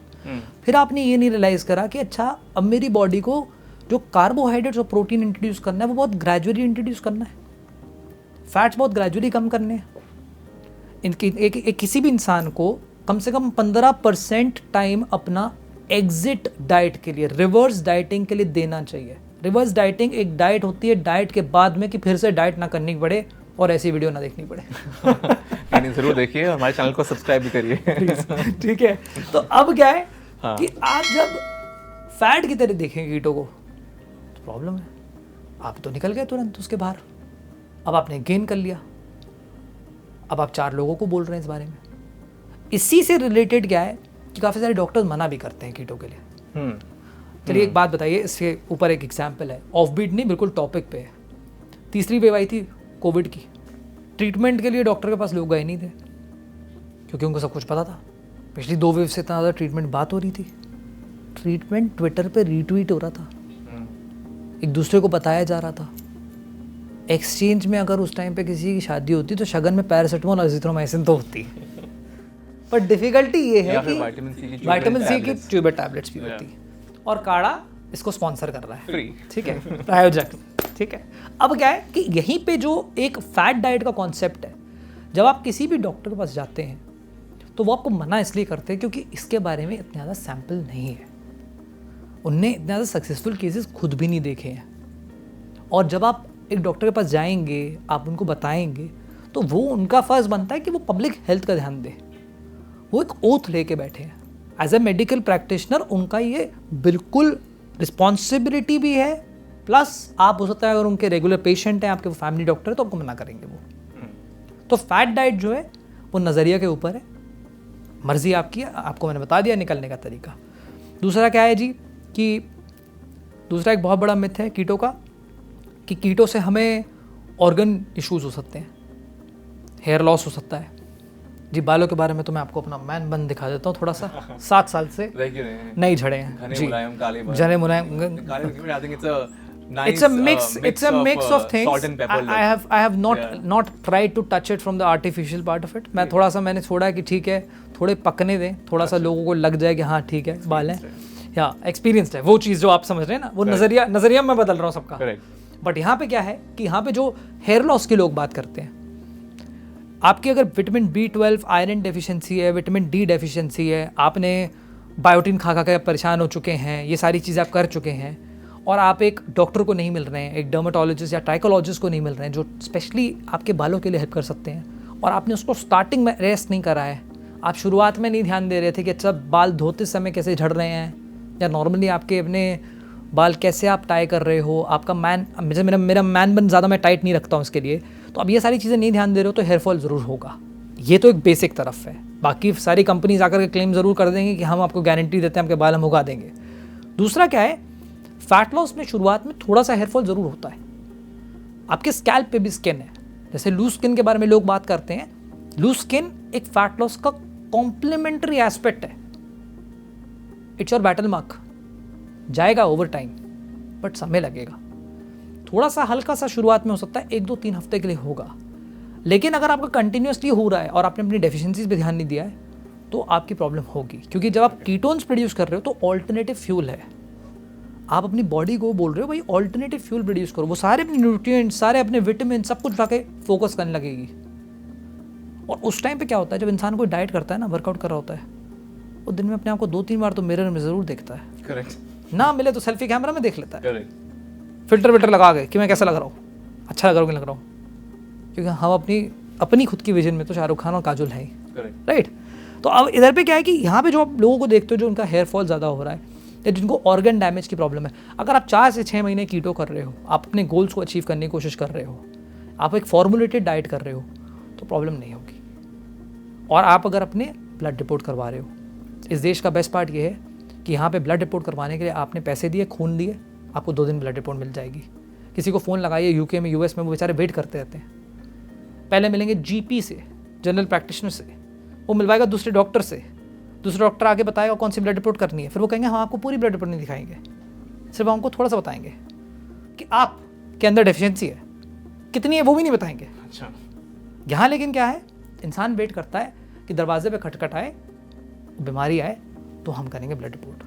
फिर आपने ये नहीं रियलाइज़ करा कि अच्छा अब मेरी बॉडी को जो कार्बोहाइड्रेट्स और प्रोटीन इंट्रोड्यूस करना है वो बहुत ग्रेजुअली इंट्रोड्यूस करना है, फैट्स बहुत ग्रेजुअली कम करने हैं। एक किसी भी इंसान को कम से कम 15% टाइम अपना एग्जिट डाइट के लिए, रिवर्स डाइटिंग के लिए देना चाहिए। रिवर्स डाइटिंग एक डाइट होती है डाइट के बाद में, कि फिर से डाइट ना करनी पड़े और ऐसी वीडियो ना देखनी पड़े। नहीं, ज़रूर देखिए, हमारे चैनल को सब्सक्राइब भी करिए। ठीक है। तो अब क्या है कि आप जब फैट की तरह देखेंगे कीटो को तो प्रॉब्लम है, आप तो निकल गए तुरंत उसके बाहर। अब आपने गेन कर लिया, अब आप 4 लोगों को बोल रहे हैं इस बारे में। इसी से रिलेटेड क्या है कि काफ़ी सारे डॉक्टर्स मना भी करते हैं कीटो के लिए। चलिए एक बात बताइए, इसके ऊपर एक एग्जाम्पल है, ऑफ बीट नहीं, बिल्कुल टॉपिक पे है। तीसरी वेव आई थी कोविड की, ट्रीटमेंट के लिए डॉक्टर के पास लोग गए नहीं थे, क्योंकि उनको सब कुछ पता था। पिछली 2 वेव से इतना ज़्यादा ट्रीटमेंट बात हो रही थी, ट्रीटमेंट ट्विटर पे रीट्वीट हो रहा था, एक दूसरे को बताया जा रहा था। एक्सचेंज में अगर उस टाइम पे किसी की शादी होती तो शगन में पैरासिटामोल और एजिथ्रोमाइसिन तो होती, पर डिफिकल्टी ये है कि विटामिन सी की ट्यूबर टैबलेट्स भी होती, और काढ़ा इसको स्पॉन्सर कर रहा है, ठीक है, प्रायोजक, ठीक है। अब क्या है कि यहीं पे जो एक फैट डाइट का कॉन्सेप्ट है, जब आप किसी भी डॉक्टर के पास जाते हैं तो वो आपको मना इसलिए करते हैं क्योंकि इसके बारे में इतने ज़्यादा सैंपल नहीं है, उनने इतने ज़्यादा सक्सेसफुल केसेस खुद भी नहीं देखे हैं। और जब आप एक डॉक्टर के पास जाएंगे, आप उनको बताएंगे, तो वो उनका फ़र्ज़ बनता है कि वो पब्लिक हेल्थ का ध्यान दे। वो एक ओथ लेके बैठे हैं एज ए मेडिकल प्रैक्टिशनर, उनका ये बिल्कुल रिस्पॉन्सिबिलिटी भी है, प्लस आप हो सकता है अगर उनके रेगुलर पेशेंट हैं, आपके फैमिली डॉक्टर है, तो आपको मना करेंगे वो। तो फैट डाइट जो है वो नज़रिया के ऊपर है, मर्जी आपकी है, आपको मैंने बता दिया निकलने का तरीका। दूसरा क्या है जी कि दूसरा एक बहुत बड़ा मिथ है कीटो का, कि कीटो से हमें ऑर्गन इश्यूज हो सकते हैं, हेयर लॉस हो सकता है जी। बालों के बारे में तो मैं आपको अपना मैन बन दिखा देता हूँ थोड़ा सा। 7 साल से नहीं झड़े हैं जी। जने मुलायम it's a mix of things. I have not tried to touch it from the artificial part of it. मैं थोड़ा सा मैंने छोड़ा कि ठीक है थोड़े पकने दें, थोड़ा सा लोगों को लग जाए कि हाँ ठीक है बाल हैं, या एक्सपीरियंस्ड है वो चीज़ जो आप समझ रहे हैं ना, वो नज़रिया मैं बदल रहा हूँ सबका। बट यहाँ पे क्या है कि यहाँ पे जो हेयर लॉस की लोग बात करते हैं, आपकी अगर विटामिन B12 आयरन डेफिशिएंसी है, विटामिन D डेफिशिएंसी है, आपने बायोटिन खा खा कर परेशान हो चुके हैं, ये सारी चीज़ें आप कर चुके हैं, और आप एक डॉक्टर को नहीं मिल रहे हैं, एक डर्मेटोलॉजिस्ट या ट्राइकोलॉजिस्ट को नहीं मिल रहे हैं जो स्पेशली आपके बालों के लिए हेल्प कर सकते हैं, और आपने उसको स्टार्टिंग में रेस्ट नहीं करा है, आप शुरुआत में नहीं ध्यान दे रहे थे कि अच्छा बाल धोते समय कैसे झड़ रहे हैं, या नॉर्मली आपके अपने बाल कैसे आप टाई कर रहे हो, आपका मेरा मैन बन ज़्यादा मैं टाइट नहीं रखता हूँ इसके लिए, तो अब ये सारी चीज़ें नहीं ध्यान दे रहे हो तो हेयर फॉल ज़रूर होगा। ये तो एक बेसिक तरफ है। बाकी सारी कंपनीज आकर के क्लेम ज़रूर कर देंगे कि हम आपको गारंटी देते हैं आपके बाल हम उगा देंगे। दूसरा क्या है, फैट लॉस में शुरुआत में थोड़ा सा हेयर फॉल ज़रूर होता है। आपके स्कैल्प पे भी स्किन है, जैसे लूज स्किन के बारे में लोग बात करते हैं, लूज स्किन एक फैट लॉस का कॉम्प्लीमेंट्री एस्पेक्ट है। इट्स योर बैटल मार्क, जाएगा ओवर टाइम बट समय लगेगा, थोड़ा सा हल्का सा शुरुआत में हो सकता है, 1-2-3 हफ्ते के लिए होगा, लेकिन अगर आपका कंटिन्यूसली हो रहा है और आपने अपनी डेफिशिएंसीज पे ध्यान नहीं दिया है तो आपकी प्रॉब्लम होगी। क्योंकि जब आप कीटोन्स प्रोड्यूस कर रहे हो तो ऑल्टरनेटिव फ्यूल है, आप अपनी बॉडी को बोल रहे हो भाई ऑल्टरनेटिव फ्यूल प्रोड्यूस करो, वो सारे अपने न्यूट्रिएंट्स, सारे अपने विटामिन सब कुछ लाके फोकस करने लगेगी। और उस टाइम पे क्या होता है, जब इंसान कोई डाइट करता है ना, वर्कआउट कर रहा होता है, वो दिन में अपने आप को 2-3 बार तो मिरर में ज़रूर देखता है। करेक्ट। ना मिले तो सेल्फी कैमरा में देख लेता है। करेक्ट। फिल्टर लगा के कि मैं कैसा लग रहा हूँ, अच्छा लग रहा हूँ कि लग रहा हूँ, क्योंकि हम अपनी खुद की विजन में तो शाहरुख खान और काजोल है ही, राइट। तो अब इधर पे क्या है कि यहाँ पे जो आप लोगों को देखते हो जो उनका हेयर फॉल ज़्यादा हो रहा है या जिनको ऑर्गन डैमेज की प्रॉब्लम है, अगर आप 4 से 6 महीने कीटो कर रहे हो, आप अपने गोल्स को अचीव करने की कोशिश कर रहे हो, आप एक फॉर्मुलेटेड डाइट कर रहे हो, तो प्रॉब्लम नहीं होगी। और आप अगर अपने ब्लड रिपोर्ट करवा रहे हो, इस देश का बेस्ट पार्ट ये है कि यहाँ पे ब्लड रिपोर्ट करवाने के लिए आपने पैसे दिए, खून दिए, आपको 2 दिन ब्लड रिपोर्ट मिल जाएगी। किसी को फ़ोन लगाइए यूके में, यूएस में, वो बेचारे वेट करते रहते हैं। पहले मिलेंगे जीपी से, जनरल प्रैक्टिशनर से, वो मिलवाएगा दूसरे डॉक्टर से, दूसरा डॉक्टर आगे बताएगा कौन सी ब्लड रिपोर्ट करनी है, फिर वो कहेंगे हम आपको पूरी ब्लड रिपोर्ट नहीं दिखाएंगे, सिर्फ हमको थोड़ा सा बताएंगे कि आपके अंदर डेफिशिएंसी है, कितनी है वो भी नहीं बताएंगे। अच्छा। यहाँ लेकिन क्या है, इंसान वेट करता है कि दरवाजे पे खटखट आए, बीमारी आए तो हम करेंगे ब्लड रिपोर्ट।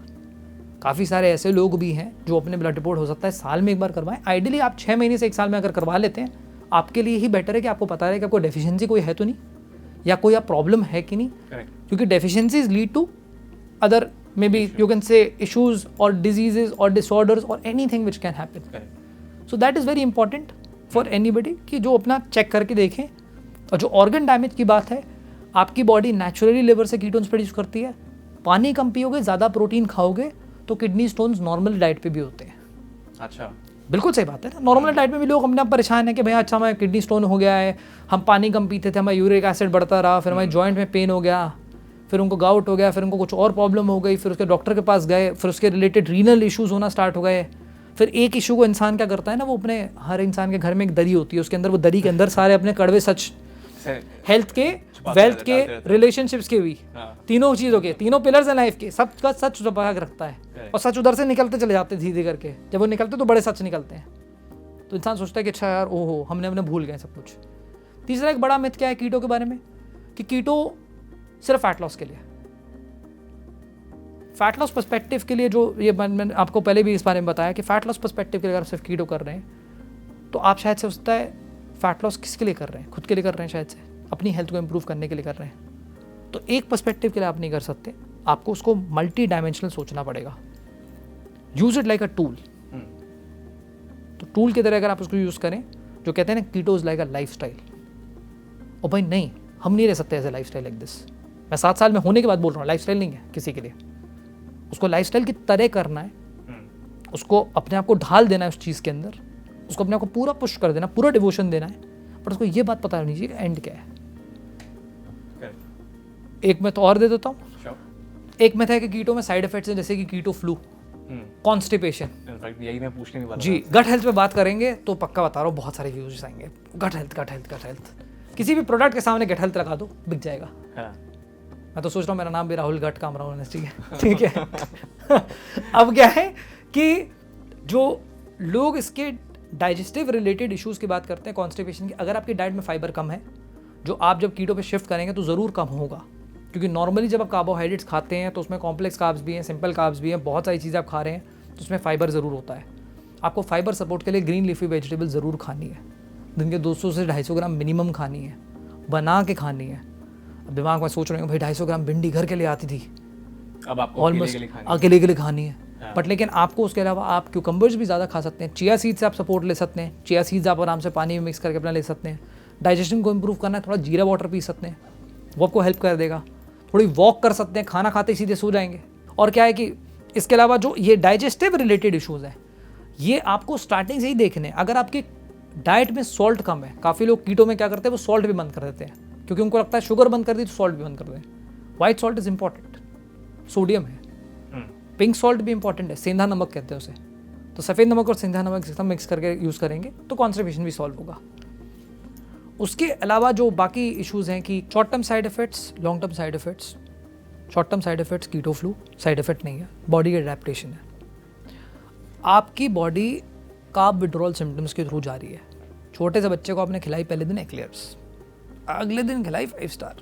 काफ़ी सारे ऐसे लोग भी हैं जो अपने ब्लड रिपोर्ट हो सकता है साल में एक बार करवाएं। आइडियली आप 6 महीने से 1 साल में अगर करवा लेते हैं, आपके लिए ही बेटर है कि आपको पता रहे कि आपको डेफिशिएंसी कोई है तो नहीं, या कोई आप प्रॉब्लम है कि नहीं। क्योंकि deficiencies lead to other may be you can say issues और डिजीजेज और डिसऑर्डर्स और anything which can happen. So that is very important for anybody कि जो अपना चेक करके देखें। और जो ऑर्गन डैमेज की बात है, आपकी बॉडी नेचुरली लिवर से कीटोन्स प्रोड्यूस करती है, पानी कम पियोगे, ज़्यादा प्रोटीन खाओगे तो किडनी स्टोन्स नॉर्मल डाइट पे भी होते हैं। अच्छा, बिल्कुल सही बात है ना। नॉर्मल डाइट में भी लोग अपने आप परेशान है कि भैया अच्छा हमें किडनी स्टोन हो गया है, हम पानी कम पीते थे, हमारा यूरिक एसिड बढ़ता रहा, फिर हमारे जॉइंट में पेन हो गया, फिर उनको गाउट हो गया, फिर उनको कुछ और प्रॉब्लम हो गई, फिर उसके डॉक्टर के पास गए, फिर उसके रिलेटेड रीनल इश्यूज़ होना स्टार्ट हो गए। फिर एक इशू को इंसान क्या करता है ना, वो अपने हर इंसान के घर में एक दरी होती है, उसके अंदर वो दरी के अंदर सारे अपने कड़वे सच, हेल्थ के, वेल्थ के, रिलेशनशिप्स के भी, तीनों चीज़ों के, तीनों पिलर्स हैं लाइफ के, सब का सच छुपा के रखता है। और सच उधर से निकलते चले जाते हैं धीरे करके, जब वो निकलते तो बड़े सच निकलते हैं। तो इंसान सोचता है कि अच्छा यार ओहो हमने भूल गए सब कुछ। तीसरा एक बड़ा मिथ क्या है कीटो के बारे में, कि कीटो सिर्फ फैट लॉस के लिए, फैट लॉस पर्सपेक्टिव के लिए, जो ये मैंने आपको पहले भी इस बारे में बताया कि फैट लॉस पर्सपेक्टिव के लिए अगर सिर्फ कीटो कर रहे हैं तो आप शायद से सोचता है फैट लॉस किसके लिए कर रहे हैं, खुद के लिए कर रहे हैं, शायद से अपनी हेल्थ को इम्प्रूव करने के लिए कर रहे हैं। तो एक पर्सपेक्टिव के लिए आप नहीं कर सकते, आपको उसको मल्टी डायमेंशनल सोचना पड़ेगा। Use it like a tool. तो टूल की तरह अगर आप उसको यूज़ करें, जो कहते हैं ना कीटोज लाइक अ लाइफ स्टाइल, और भाई नहीं, हम नहीं रह सकते ऐसे लाइफ स्टाइल लाइक दिस। मैं 7 साल में होने के बाद बोल रहा हूँ, लाइफ स्टाइल नहीं है किसी के लिए, उसको लाइफ स्टाइल की तरह करना है, उसको अपने आप को ढाल देना है उस चीज़ के अंदर, उसको अपने आप को पूरा पुश कर देना, पूरा डिवोशन देना है, बट उसको ये बात पता होनी चाहिए कि एंड क्या है। एक मैं तो और दे देता हूँ, एक मैं था कि कीटो में साइड इफेक्ट्स हैं, जैसे कि कीटो फ्लू, कॉन्स्टिपेशन। इनफैक्ट यही मैं पूछने वाला जी, गट हेल्थ पे बात करेंगे तो पक्का बता रहा हूँ बहुत सारे व्यूज आएंगे। गट हेल्थ किसी भी प्रोडक्ट के सामने गेट हेल्थ लगा दो, बिक जाएगा। हाँ। मैं तो सोच रहा हूँ मेरा नाम भी राहुल गट कामरा होना चाहिए, ठीक है। अब क्या है कि जो लोग इसके डाइजेस्टिव रिलेटेड इश्यूज की बात करते हैं, कॉन्स्टिपेशन की, अगर आपकी डाइट में फाइबर कम है, जो आप जब कीटो पे शिफ्ट करेंगे तो ज़रूर कम होगा, क्योंकि नॉर्मली जब आप कार्बोहाइड्रेट्स खाते हैं तो उसमें कॉम्प्लेक्स कार्ब्स भी हैं, सिंपल कार्ब्स भी हैं, बहुत सारी चीज़ें आप खा रहे हैं तो उसमें फाइबर ज़रूर होता है। आपको फाइबर सपोर्ट के लिए ग्रीन लीफी वेजिटेबल ज़रूर खानी है, दिन के 200 से 250 ग्राम मिनिमम खानी है, बना के खानी है। अब दिमाग में सोच रहे हो भाई 250 ग्राम भिंडी घर के लिए आती थी, अब आपको ऑलमोस्ट अकेले के लिए खानी है। बट लेकिन आपको उसके अलावा आप क्यूकम्बर्स भी ज़्यादा खा सकते हैं, चिया सीड्स से आप सपोर्ट ले सकते हैं, चिया सीड्स आप आराम से पानी में मिक्स करके अपना ले सकते हैं। डाइजेशन को इम्प्रूव करना है, थोड़ा जीरा वाटर पी सकते हैं, वो आपको हेल्प कर देगा। थोड़ी वॉक कर सकते हैं, खाना खाते ही सीधे सो जाएंगे। और क्या है कि इसके अलावा जो ये डाइजेस्टिव रिलेटेड इशूज़ हैं, ये आपको स्टार्टिंग से ही देखने हैं। अगर आपकी डाइट में सॉल्ट कम है, काफ़ी लोग कीटो में क्या करते हैं, वो सॉल्ट भी बंद कर देते हैं, क्योंकि उनको लगता है शुगर बंद कर दी तो सॉल्ट भी बंद कर दें। White salt is important, sodium है। पिंक सॉल्ट भी इंपॉर्टेंट है, सेंधा नमक कहते हैं उसे। तो सफ़ेद नमक और सेंधा नमक एकदम मिक्स करके यूज़ करेंगे तो कॉन्स्टिपेशन भी सॉल्व होगा। उसके अलावा जो बाकी इश्यूज़ हैं कि short term side effects, long term side effects. Short term side effects keto flu side effect नहीं है, बॉडी की एडेप्टेशन है। आपकी बॉडी कार्ब विड्रॉल सिम्टम्स के थ्रू जा रही है। छोटे से बच्चे को आपने खिलाई पहले दिन एक्लेयर्स, अगले दिन खिलाई 5 स्टार,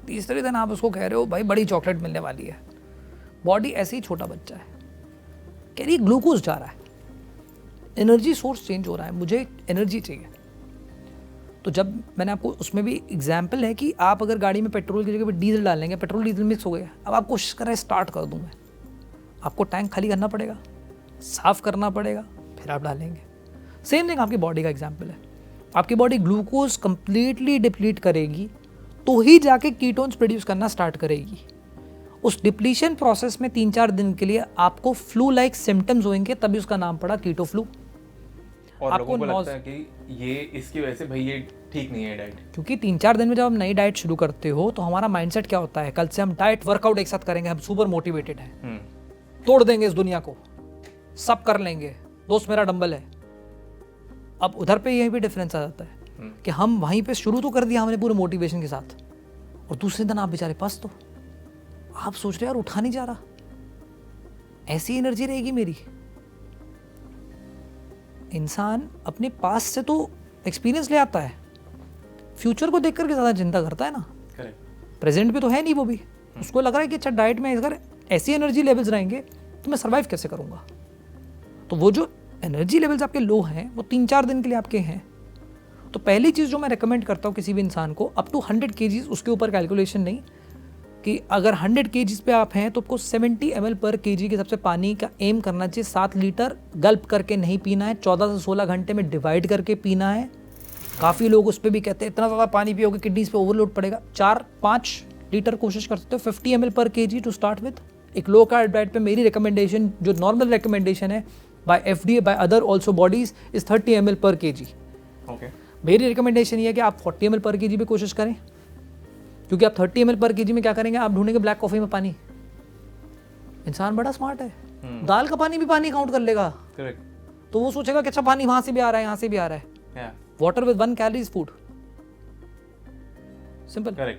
तीसरे दिन आप उसको कह रहे हो भाई बड़ी चॉकलेट मिलने वाली है। बॉडी ऐसे ही छोटा बच्चा है, कह रही ग्लूकोज जा रहा है, एनर्जी सोर्स चेंज हो रहा है, मुझे एनर्जी चाहिए। तो जब मैंने आपको उसमें भी एग्जाम्पल है कि आप अगर गाड़ी में पेट्रोल की जगह पे डीजल डाल लेंगे, पेट्रोल डीजल मिक्स हो गया, अब आप कोशिश कर रहे हैं स्टार्ट कर दूँ मैं, आपको टैंक खाली करना पड़ेगा, साफ़ करना पड़ेगा, फिर आप डालेंगे। सेम थिंग आपकी बॉडी का एग्जाम्पल है। आपकी बॉडी ग्लूकोज कंप्लीटली डिप्लीट करेगी तो ही जाके कीटोन्स प्रोड्यूस करना स्टार्ट करेगी। उस डिप्लीशन प्रोसेस में 3-4 दिन के लिए आपको फ्लू लाइक सिम्टम्स होंगे, तभी उसका नाम पड़ा कीटो फ्लू। और आपको लोगों को लगता है कि ये इसकी वजह से भाई ये ठीक नहीं है डाइट, क्योंकि 3-4 दिन में जब हम नई डाइट शुरू करते हो तो हमारा माइंडसेट क्या होता है, कल से हम डाइट वर्कआउट एक साथ करेंगे, हम सुपर मोटिवेटेड हैं, तोड़ देंगे इस दुनिया को, सब कर लेंगे, दोस्त मेरा डंबल है। अब उधर पे यही भी डिफरेंस आ जाता है कि हम वहीं पे शुरू तो कर दिया हमने पूरे मोटिवेशन के साथ, और दूसरे दिन आप बेचारे पस्त हो, आप सोच रहे यार उठा नहीं जा रहा, ऐसी एनर्जी रहेगी मेरी। इंसान अपने पास से तो एक्सपीरियंस ले आता है, फ्यूचर को देख करके ज़्यादा चिंता करता है ना, प्रेजेंट पे तो है नहीं वो भी। उसको लग रहा है कि अच्छा डाइट में अगर ऐसी एनर्जी लेवल्स रहेंगे तो मैं सर्वाइव कैसे करूँगा। तो वो जो एनर्जी लेवल्स आपके लो हैं वो 3-4 दिन के लिए आपके हैं। तो पहली चीज़ जो मैं रेकमेंड करता हूँ किसी भी इंसान को, अप टू 100 kgs, उसके ऊपर कैलकुलेशन नहीं, कि अगर 100 kgs पे आप हैं तो आपको 70 ml पर kg के सबसे पानी का एम करना चाहिए। 7 लीटर गल्प करके नहीं पीना है, 14 से 16 घंटे में डिवाइड करके पीना है। काफ़ी लोग उस पर भी कहते हैं इतना ज़्यादा पानी पियोगे किडनीज पे ओवरलोड पड़ेगा। 4-5 लीटर कोशिश कर सकते हो, 50 ml per kg to start with. एक लो कार्ब डाइट पे मेरी रिकमेंडेशन, जो नॉर्मल रिकमेंडेशन है by FDA by other also bodies, is 30 ml per kg। मेरी रिकमेंडेशन ये है कि आप 40 ml पर kg भी कोशिश करें, क्योंकि आप 30 ml पर kg में क्या करेंगे, आप ढूंढेंगे ब्लैक कॉफ़ी में पानी। इंसान बड़ा स्मार्ट है, दाल का पानी भी पानी काउंट कर लेगा। तो वो सोचेगा कि अच्छा पानी वहां से भी आ रहा है, यहाँ से भी आ रहा है। Water with 1 calorie is food, simple.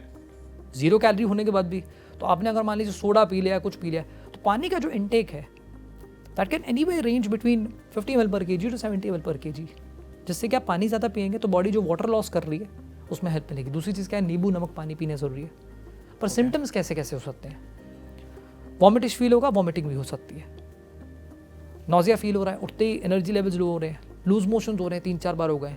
0 calorie होने के बाद भी, तो आपने अगर मान लीजिए सोडा पी लिया, कुछ पी लिया, तो पानी का जो इनटेक है that can anyway range between 50 ml per kg to 70 ml per kg। जिससे कि आप पानी ज़्यादा पिएंगे तो बॉडी जो वाटर लॉस कर रही है उसमें हेल्प मिलेगी। दूसरी चीज़ क्या है, नींबू नमक पानी पीने ज़रूरी है। पर सिम्टम्स कैसे कैसे हो सकते हैं, वॉमिटिश फील होगा, वॉमिटिंग भी हो सकती है, नॉजिया फील हो रहा है, उठते ही एनर्जी लेवल्स लो हो रहे हैं, लूज मोशन हो रहे हैं, 3-4 बार हो गए,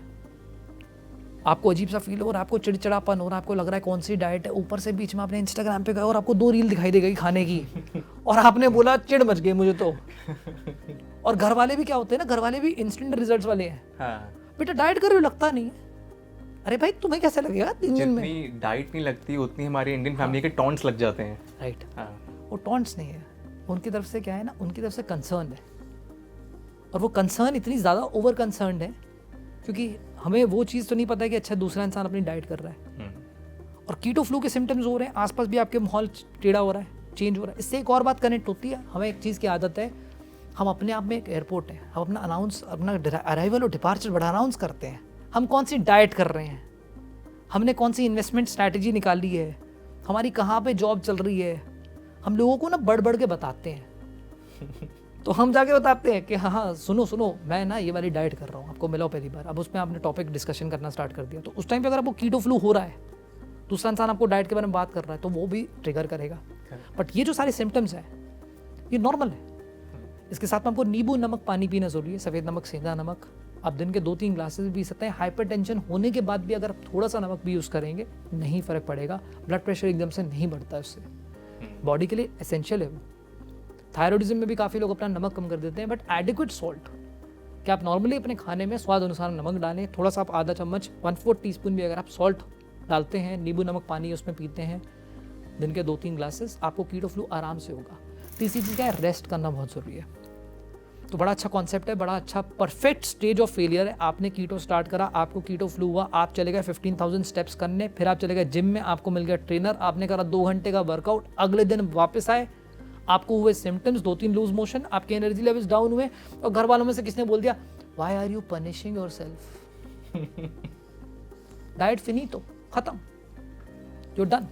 आपको अजीब सा फील हो रहा है, आपको चिड़चिड़ापन हो रहा है, आपको लग रहा है कौन सी डाइट है, ऊपर से बीच में आपने इंस्टाग्राम पे गए और आपको 2 रील दिखाई दे गई खाने की और आपने बोला चिड़ मच गई मुझे तो। और घर वाले भी क्या होते हैं ना, घर वाले भी इंस्टेंट रिजल्ट्स वाले हैं। बेटा डाइट कर रहे हो, लगता नहीं है। अरे भाई तुम्हें कैसे लगेगा 3 दिन में? जितनी डाइट नहीं लगती उतनी हमारी इंडियन फैमिली के टॉन्ट्स लग जाते हैं। राइट, वो टॉन्ट्स नहीं है, उनकी तरफ से क्या है ना, उनकी तरफ से कंसर्न है, और वो कंसर्न इतनी ज़्यादा ओवर कंसर्न है क्योंकि हमें वो चीज़ तो नहीं पता है कि अच्छा दूसरा इंसान अपनी डाइट कर रहा है। और कीटो फ्लू के सिम्टम्स हो रहे हैं, आसपास भी आपके माहौल टेढ़ा हो रहा है, चेंज हो रहा है। इससे एक और बात कनेक्ट होती है, हमें एक चीज़ की आदत है, हम अपने आप में एक एयरपोर्ट है, हम अपना अराइवल और डिपार्चर बड़ा अनाउंस करते हैं, हम कौन सी डाइट कर रहे हैं, हमने कौन सी इन्वेस्टमेंट स्ट्रैटेजी निकाली है, हमारी कहाँ पे जॉब चल रही है, हम लोगों को ना बढ़ बढ़ के बताते हैं। तो हम जाके बताते हैं कि हाँ सुनो मैं ना ये वाली डाइट कर रहा हूँ, आपको मिला पहली बार, अब उसमें आपने टॉपिक डिस्कशन करना स्टार्ट कर दिया, तो उस टाइम पे अगर आपको कीटो फ्लू हो रहा है, दूसरा इंसान आपको डाइट के बारे में बात कर रहा है, तो वो भी ट्रिगर करेगा। बट ये जो सारे सिम्टम्स हैं ये नॉर्मल है। इसके साथ में आपको नींबू नमक पानी पीना जरूरी है, सफ़ेद नमक, सेंधा नमक, आप दिन के 2-3 ग्लासेस पी सकते हैं। हाइपरटेंशन होने के बाद भी अगर आप थोड़ा सा नमक भी यूज़ करेंगे नहीं फ़र्क पड़ेगा, ब्लड प्रेशर एकदम से नहीं बढ़ता है उससे, बॉडी के लिए एसेंशियल है वो। थायराइडिज्म में भी काफ़ी लोग अपना नमक कम कर देते हैं, बट एडिक्वेट सॉल्ट, कि आप नॉर्मली अपने खाने में स्वाद अनुसार नमक डालें, थोड़ा सा आप आधा चम्मच 1/4 टीस्पून भी अगर आप सॉल्ट डालते हैं, नींबू नमक पानी उसमें पीते हैं दिन के 2-3 ग्लासेस, आपको कीटो फ्लू आराम से होगा। तीसरी चीज़ क्या है, रेस्ट करना बहुत ज़रूरी है। तो बड़ा अच्छा कॉन्सेप्ट है, बड़ा अच्छा परफेक्ट स्टेज ऑफ फेलियर है। आपने कीटो स्टार्ट करा, आपको कीटो फ्लू हुआ, आप चले गए 15,000 स्टेप्स करने, फिर आप चले गए जिम में, आपको मिल गया ट्रेनर, आपने करा 2 घंटे का वर्कआउट, अगले दिन वापस आए, आपको हुए सिम्टम्स 2-3 लूज मोशन, आपके एनर्जी लेवल्स डाउन हुए, और घर वालों में से किसने बोल दिया why are you punishing yourself, diet फिनिटो, खत्म, you done.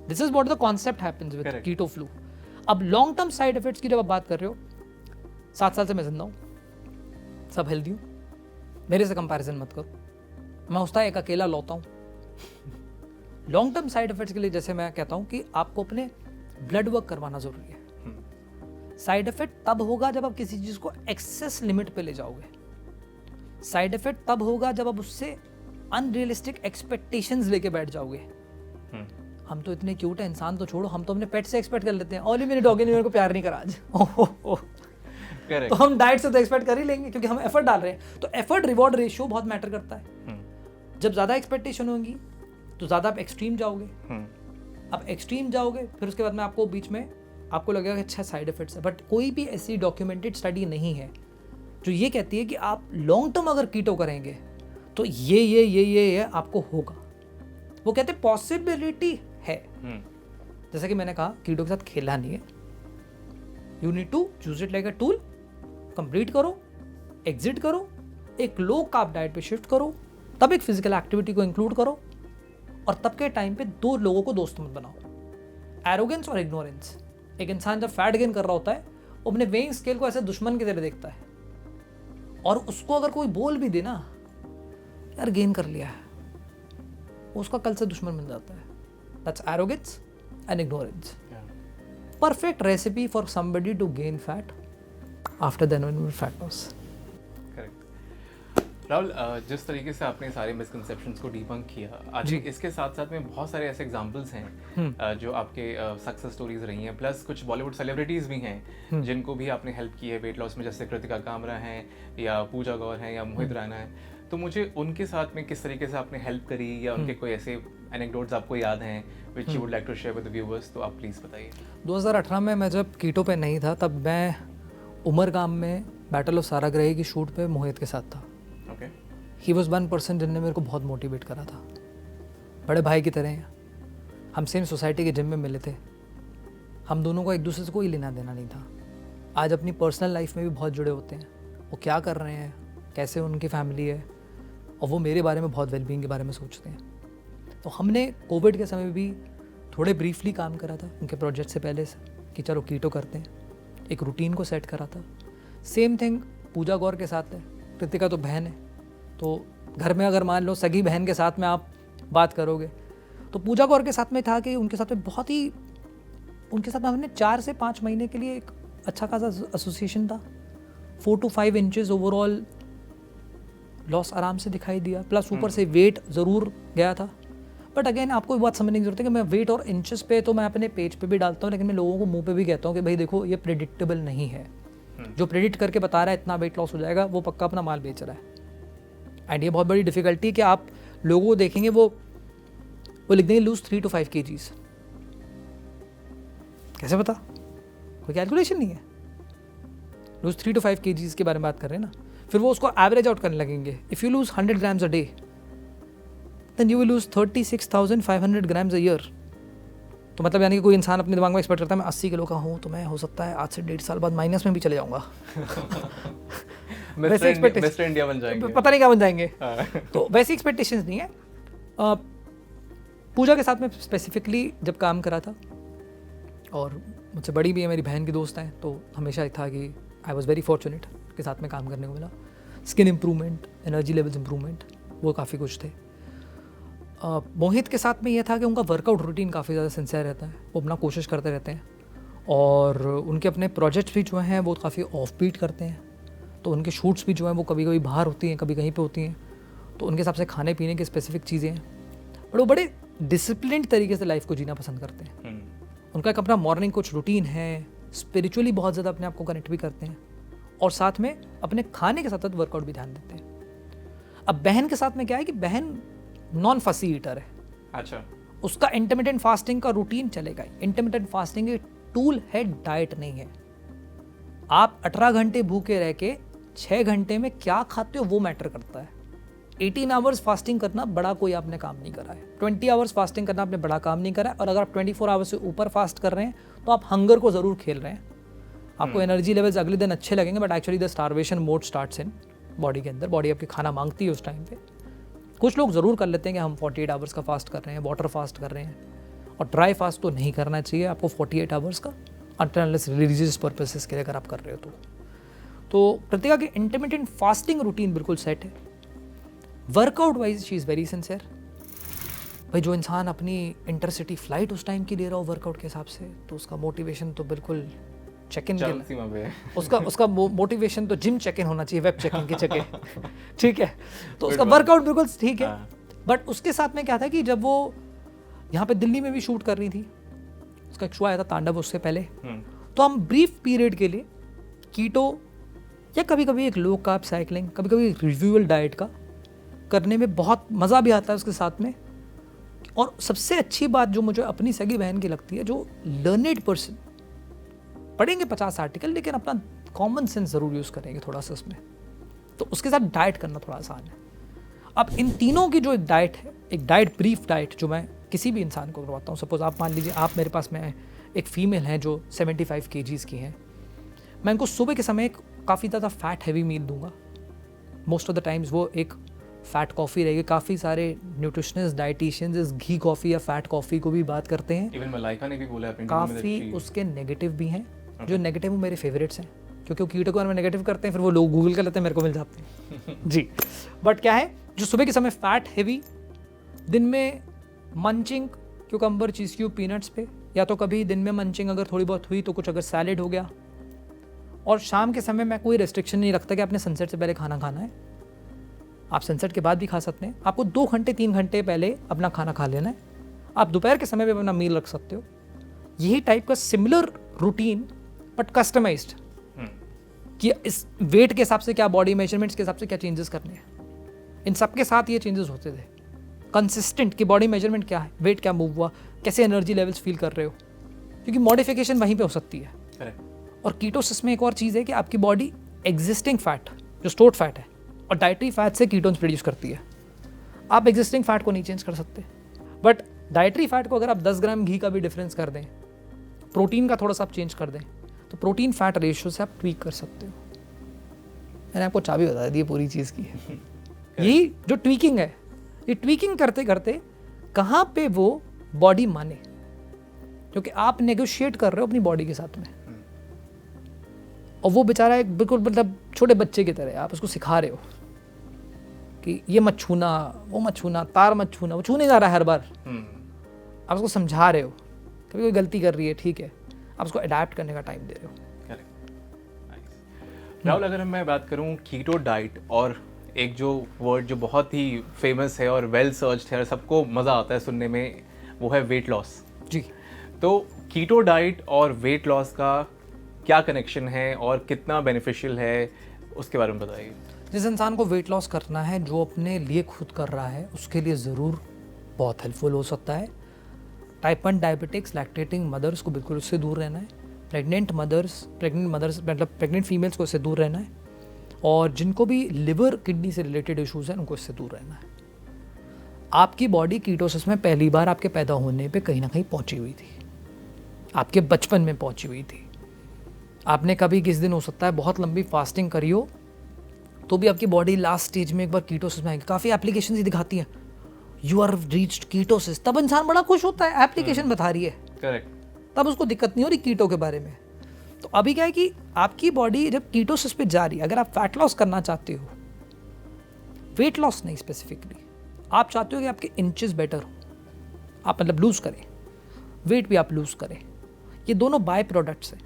This is what the concept happens with keto flu. अब लॉन्ग टर्म साइड इफेक्ट्स की जब आप बात कर रहे हो, 7 साल से मैं जिंदा हूँ, सब हेल्दी हूँ, मेरे से कंपैरिजन मत करो, मैं उसका एक अकेला लौता हूँ। लॉन्ग टर्म साइड इफेक्ट्स के लिए जैसे मैं कहता हूँ कि आपको अपने ब्लड वर्क करवाना जरूरी है। साइड इफेक्ट तब होगा जब आप किसी चीज को एक्सेस लिमिट पे ले जाओगे। साइड इफेक्ट तब होगा जब आप उससे अनरियलिस्टिक एक्सपेक्टेशंस लेके बैठ जाओगे। हम तो इतने क्यूट है, इंसान तो छोड़ो, हम तो अपने पेट से एक्सपेक्ट कर लेते हैं, ओली मेरे डॉगी ने मेरे को प्यार नहीं करा आज। तो हम डाइट से तो एक्सपेक्ट कर ही लेंगे क्योंकि हम एफर्ट डाल रहे हैं। तो एफर्ट रिवॉर्ड रेशियो बहुत मैटर करता है। जब ज्यादा एक्सपेक्टेशन होगी तो ज्यादा आप एक्सट्रीम जाओगे। आप एक्सट्रीम जाओगे, फिर उसके बाद में आपको बीच में आपको लगेगा कि अच्छा साइड इफेक्ट्स है, बट कोई भी ऐसी डॉक्यूमेंटेड स्टडी नहीं है जो ये कहती है कि आप लॉन्ग टर्म अगर कीटो करेंगे तो ये आपको होगा। वो कहते हैं पॉसिबिलिटी है। जैसे कि मैंने कहा कीटो के साथ खेलना नहीं है, you need to choose it like a tool, complete करो, एग्जिट करो, एक लो कार्ब डाइट पे शिफ्ट करो, तब एक फिजिकल एक्टिविटी को इंक्लूड करो, और तब के टाइम पे 2 लोगों को दोस्त मत बनाओ, एरोगेंस और इग्नोरेंस। एक इंसान जब फैट गेन कर रहा होता है वो अपने वेइंग स्केल को ऐसे दुश्मन की तरह देखता है, और उसको अगर कोई बोल भी दे ना यार गेन कर लिया है, वो उसका कल से दुश्मन बन जाता है। That's arrogance and ignorance. Perfect recipe for somebody to gain fat after the annual fat loss. Rahul, जिस तरीके से आपने सारे मिसकंसेप्शंस को डिबंक किया, आज इसके साथ साथ में बहुत सारे ऐसे एग्जांपल्स हैं जो आपके सक्सेस स्टोरीज रही हैं, प्लस कुछ बॉलीवुड सेलिब्रिटीज़ भी हैं जिनको भी आपने हेल्प की है वेट लॉस में, जैसे कृतिका कामरा हैं या पूजा गौर हैं या मोहित राणा है। तो मुझे उनके साथ में किस तरीके से आपने हेल्प करी, या उनके कोई ऐसे एनेक्डोट्स आपको याद हैं which you would like to share with the viewers, तो आप प्लीज़ बताइए। 2018 में मैं जब कीटो पे नहीं था, तब मैं उमरगाम में बैटल ऑफ साराग्रही की शूट पे मोहित के साथ था। ही वॉज 1 पर्सन जिनने मेरे को बहुत मोटिवेट करा था, बड़े भाई की तरह। हम सेम सोसाइटी के जिम में मिले थे, हम दोनों को एक दूसरे से कोई लेना देना नहीं था। आज अपनी पर्सनल लाइफ में भी बहुत जुड़े होते हैं, वो क्या कर रहे हैं, कैसे उनकी फैमिली है, और वो मेरे बारे में बहुत वेलबींग के बारे में सोचते हैं। तो हमने कोविड के समय भी थोड़े ब्रीफली काम करा था उनके प्रोजेक्ट से पहले से कि चलो कीटो करते हैं, एक रूटीन को सेट करा था। सेम थिंग पूजा गौर के साथ है। कृतिका तो बहन है, तो घर में अगर मान लो सगी बहन के साथ में आप बात करोगे, तो पूजा गौर के साथ में था कि उनके साथ में बहुत ही, उनके साथ में हमने 4 से 5 महीने के लिए एक अच्छा खासा एसोसिएशन था। 4 to 5 इंचेस ओवरऑल लॉस आराम से दिखाई दिया, प्लस ऊपर से वेट ज़रूर गया था। बट अगेन आपको बात समझने की जरूरत है कि मैं वेट और इंचेस पे तो मैं अपने पेज पे भी डालता हूँ, लेकिन मैं लोगों को मुंह पे भी कहता हूँ कि भाई देखो ये प्रेडिक्टेबल नहीं है। जो प्रेडिक्ट करके बता रहा है इतना वेट लॉस हो जाएगा, वो पक्का अपना माल बेच रहा है। एंड ये बहुत बड़ी डिफिकल्टी है कि आप लोगों को देखेंगे वो लिख देंगे लूज 3 to 5 kgs। कैसे पता? कोई कैलकुलेशन नहीं है। लूज 3 to 5 kgs के बारे में बात कर रहे हैं ना, फिर वो उसको एवरेज आउट करने लगेंगे। If you lose 100 grams a day, then you will lose 36,500 grams a year। तो मतलब यानी कि कोई इंसान अपने दिमाग में एक्सपेक्ट करता है मैं 80 किलो का हूँ तो मैं हो सकता है आज से 1.5 साल बाद माइनस में भी चले जाऊँगा। मिस्टर इंडिया बन जाएंगे, पता नहीं क्या बन जाएंगे। तो वैसी एक्सपेक्टेशंस नहीं है। पूजा के साथ में स्पेसिफिकली जब काम करा था, और मुझसे बड़ी भी है, मेरी बहन की दोस्त हैं, तो हमेशा था कि आई वॉज़ वेरी फॉर्चुनेट के साथ में काम करने को मिला। Skin improvement, energy levels improvement, वो काफ़ी कुछ थे। मोहित के साथ में ये था कि उनका वर्कआउट रूटीन काफ़ी ज़्यादा सिंसियर रहता है, वो अपना कोशिश करते रहते हैं, और उनके अपने प्रोजेक्ट्स भी जो हैं वो काफ़ी ऑफ बीट करते हैं, तो उनके शूट्स भी जो हैं वो कभी कभी बाहर होती हैं, कभी कहीं पे होती हैं, तो उनके हिसाब से खाने पीने की स्पेसिफिक चीज़ें हैं, बट वो बड़े डिसिप्लिन्ड तरीके से लाइफ को जीना पसंद करते हैं। उनका एक अपना मॉर्निंग कुछ रूटीन है, स्पिरिचुअली बहुत ज़्यादा अपने आप को कनेक्ट भी करते हैं, और साथ में अपने खाने के साथ साथ वर्कआउट भी ध्यान देते हैं। अब बहन के साथ में क्या है कि बहन नॉन फसी ईटर है। अच्छा। उसका इंटरमिटेंट फास्टिंग का रूटीन चलेगा। इंटरमिटेंट फास्टिंग एक टूल है, डाइट नहीं है। आप 18 घंटे भूखे रह के 6 घंटे में क्या खाते हो वो मैटर करता है। 18 आवर्स फास्टिंग करना बड़ा कोई आपने काम नहीं करा है, 20 आवर्स फास्टिंग करना आपने बड़ा काम नहीं करा है, और अगर आप 24 आवर्स से ऊपर फास्ट कर रहे हैं तो आप हंगर को ज़रूर खेल रहे हैं। आपको एनर्जी लेवल्स अगले दिन अच्छे लगेंगे, but actually the starvation mode starts in body के अंदर। बॉडी आपकी खाना मांगती है उस टाइम पे। कुछ लोग ज़रूर कर लेते हैं कि हम 48 आवर्स का फास्ट कर रहे हैं, वाटर फास्ट कर रहे हैं, और ड्राई फास्ट तो नहीं करना चाहिए आपको 48 आवर्स का, अनलेस रिलीजियस पर्पसेस के लिए अगर आप कर रहे हो तो प्रतिका की इंटरमिटेंट फास्टिंग रूटीन बिल्कुल सेट है। Workout wise she is very sincere. भाई जो इंसान अपनी इंटरसिटी फ्लाइट उस टाइम की ले रहा हो वर्कआउट के हिसाब से, तो उसका मोटिवेशन तो बिल्कुल चेक इन उसका मोटिवेशन तो जिम चेक इन होना चाहिए, वेब चेक इन की जगह। ठीक है, तो उसका वर्कआउट बिल्कुल ठीक है। बट उसके साथ में क्या था कि जब वो यहाँ पे दिल्ली में भी शूट कर रही थी, उसका एक शो आया था तांडव उससे पहले, तो हम ब्रीफ पीरियड के लिए कीटो या कभी कभी एक लो कार्ब साइकिलिंग, कभी कभी एक रिव्यूअल डाइट का करने में बहुत मज़ा भी आता है उसके साथ में। और सबसे अच्छी बात जो मुझे अपनी सगी बहन की लगती है, जो लर्नेड पर्सन, पढ़ेंगे 50 आर्टिकल लेकिन अपना कॉमन सेंस ज़रूर यूज़ करेंगे थोड़ा सा उसमें, तो उसके साथ डाइट करना थोड़ा आसान है। अब इन तीनों की जो एक डाइट है, एक डाइट ब्रीफ डाइट जो मैं किसी भी इंसान को करवाता हूँ, सपोज आप मान लीजिए आप मेरे पास में एक फ़ीमेल हैं जो 75 kgs की हैं, मैं इनको सुबह के समय काफ़ी ज़्यादा फैट हैवी मील दूंगा। मोस्ट ऑफ द टाइम्स वो एक फैट कॉफ़ी रहेगी। काफ़ी सारे न्यूट्रिशनिस्ट डाइटिशियंस इस घी कॉफ़ी या फैट कॉफ़ी को भी बात करते हैं। इवन मलाइका ने भी बोला है काफ़ी उसके नेगेटिव भी हैं। जो नेगेटिव वो मेरे फेवरेट्स हैं, क्योंकि वो कीटो के बारे में नेगेटिव करते हैं, फिर वो लोग गूगल कर लेते हैं, मेरे को मिल जाते हैं जी। बट क्या है, जो सुबह के समय फैट हैवी, दिन में मंचिंग क्यूकम्बर चीज़ क्यूब पीनट्स पे, या तो कभी दिन में मंचिंग अगर थोड़ी बहुत हुई तो कुछ अगर सैलेड हो गया, और शाम के समय मैं कोई रेस्ट्रिक्शन नहीं रखता कि आपने सनसेट से पहले खाना खाना है। आप सनसेट के बाद भी खा सकते हैं, आपको 2 घंटे 3 घंटे पहले अपना खाना खा लेना है। आप दोपहर के समय पे अपना मील रख सकते हो। यही टाइप का सिमिलर रूटीन बट कस्टमाइज्ड, कि इस वेट के हिसाब से क्या, बॉडी मेजरमेंट्स के हिसाब से क्या चेंजेस करने हैं, इन सब के साथ ये चेंजेस होते थे। कंसिस्टेंट कि बॉडी मेजरमेंट क्या है, वेट क्या मूव हुआ, कैसे एनर्जी लेवल्स फील कर रहे हो, क्योंकि मॉडिफिकेशन वहीं पे हो सकती है। और कीटोसिस में एक और चीज़ है कि आपकी बॉडी एग्जिस्टिंग फैट जो स्टोर्ड फैट है और डाइटरी फैट से कीटोन्स प्रोड्यूस करती है। आप एग्जिस्टिंग फैट को नहीं चेंज कर सकते, बट डाइटरी फैट को अगर आप 10 ग्राम घी का भी डिफरेंस कर दें, प्रोटीन का थोड़ा सा आप चेंज कर दें, तो प्रोटीन फैट रेशियो से आप ट्वीक कर सकते हो। मैंने आपको चाबी बता दी पूरी चीज़ की। यही जो ट्वीकिंग है, ये ट्वीकिंग करते करते कहाँ पे वो बॉडी माने, क्योंकि आप नेगोशिएट कर रहे हो अपनी बॉडी के साथ में, और वो बेचारा एक बिल्कुल मतलब छोटे बच्चे की तरह आप उसको सिखा रहे हो कि ये मत छूना, वो मत छूना, तार मत छूना, वो छूने जा रहा है हर बार। आप उसको समझा रहे हो, कभी कोई गलती कर रही है, ठीक है, आप उसको अडैप्ट करने का टाइम दे रहे हो। राहुल, अगर मैं बात करूं कीटो डाइट और एक जो वर्ड जो बहुत ही फेमस है और वेल सर्च्ड है और सबको मज़ा आता है सुनने में, वो है वेट लॉस जी। तो कीटो डाइट और वेट लॉस का क्या कनेक्शन है और कितना बेनिफिशियल है, उसके बारे में बताइए। जिस इंसान को वेट लॉस करना है, जो अपने लिए खुद कर रहा है, उसके लिए ज़रूर बहुत हेल्पफुल हो सकता है। टाइप 1 डायबिटिक्स, लैक्टेटिंग मदर्स को बिल्कुल उससे दूर रहना है। प्रेग्नेंट मदर्स मतलब प्रेग्नेंट फीमेल्स को इससे दूर रहना है, और जिनको भी लिवर किडनी से रिलेटेड इश्यूज़ हैं उनको इससे दूर रहना है। आपकी बॉडी कीटोसिस में पहली बार आपके पैदा होने पे कहीं ना कहीं पहुंची हुई थी, आपके बचपन में पहुंची हुई थी। आपने कभी किस दिन हो सकता है बहुत लंबी फास्टिंग करी हो, तो भी आपकी बॉडी लास्ट स्टेज में एक बार कीटोसिस में आएगी। काफ़ी एप्लीकेशन ही दिखाती हैं, यू आर रीच्ड कीटोसिस, तब इंसान बड़ा खुश होता है, एप्लीकेशन बता रही है, करेक्ट, तब उसको दिक्कत नहीं हो रही कीटो के बारे में। तो अभी क्या है कि आपकी बॉडी जब कीटोसिस पे जा रही है, अगर आप फैट लॉस करना चाहते हो, वेट लॉस नहीं स्पेसिफिकली, आप चाहते हो कि आपके इंचेस बेटर हो, आप मतलब लूज करें, वेट भी आप लूज करें, ये दोनों बाय प्रोडक्ट्स हैं।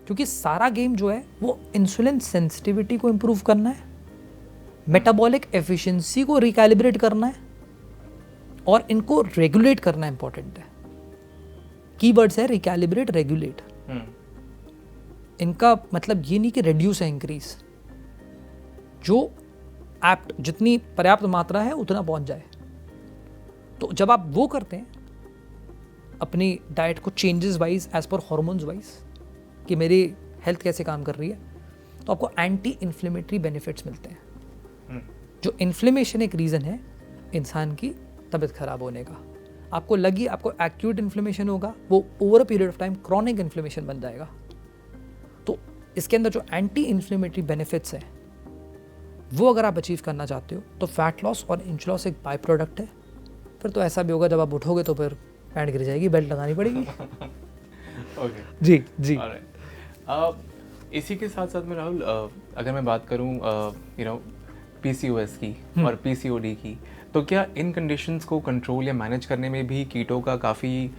क्योंकि सारा गेम जो है वो इंसुलिन सेंसिटिविटी को इम्प्रूव करना है, मेटाबॉलिक एफिशिएंसी को रिकैलिब्रेट करना है और इनको रेगुलेट करना इंपॉर्टेंट है। कीवर्ड्स है रिकैलिब्रेट, रेगुलेट। इनका मतलब ये नहीं कि रिड्यूस है, इंक्रीज, जो एप्ट जितनी पर्याप्त मात्रा है उतना पहुंच जाए। तो जब आप वो करते हैं अपनी डाइट को चेंजेस वाइज एज पर हॉर्मोन्स वाइज कि मेरी हेल्थ कैसे काम कर रही है, तो आपको एंटी इन्फ्लेमेटरी बेनिफिट्स मिलते हैं। जो इन्फ्लेमेशन एक रीज़न है इंसान की तबीयत खराब होने का। आपको लगी आपको एक्यूट इन्फ्लेमेशन होगा, वो over a period of time chronic inflammation बन जाएगा। तो इसके अंदर जो एंटी इन्फ्लेमेटरी बेनिफिट्स हैं वो अगर आप अचीव करना चाहते हो तो फैट लॉस और इंच लॉस एक बाय प्रोडक्ट है। फिर तो ऐसा भी होगा जब आप उठोगे तो फिर पैंट गिर जाएगी, बेल्ट लगानी पड़ेगी। ओके, जी जी। इसी के साथ साथ में राहुल, अगर मैं बात करूं PCOS की और PCOD की, तो क्या इन कंडीशंस को कंट्रोल या मैनेज करने में भी कीटो का काफ़ी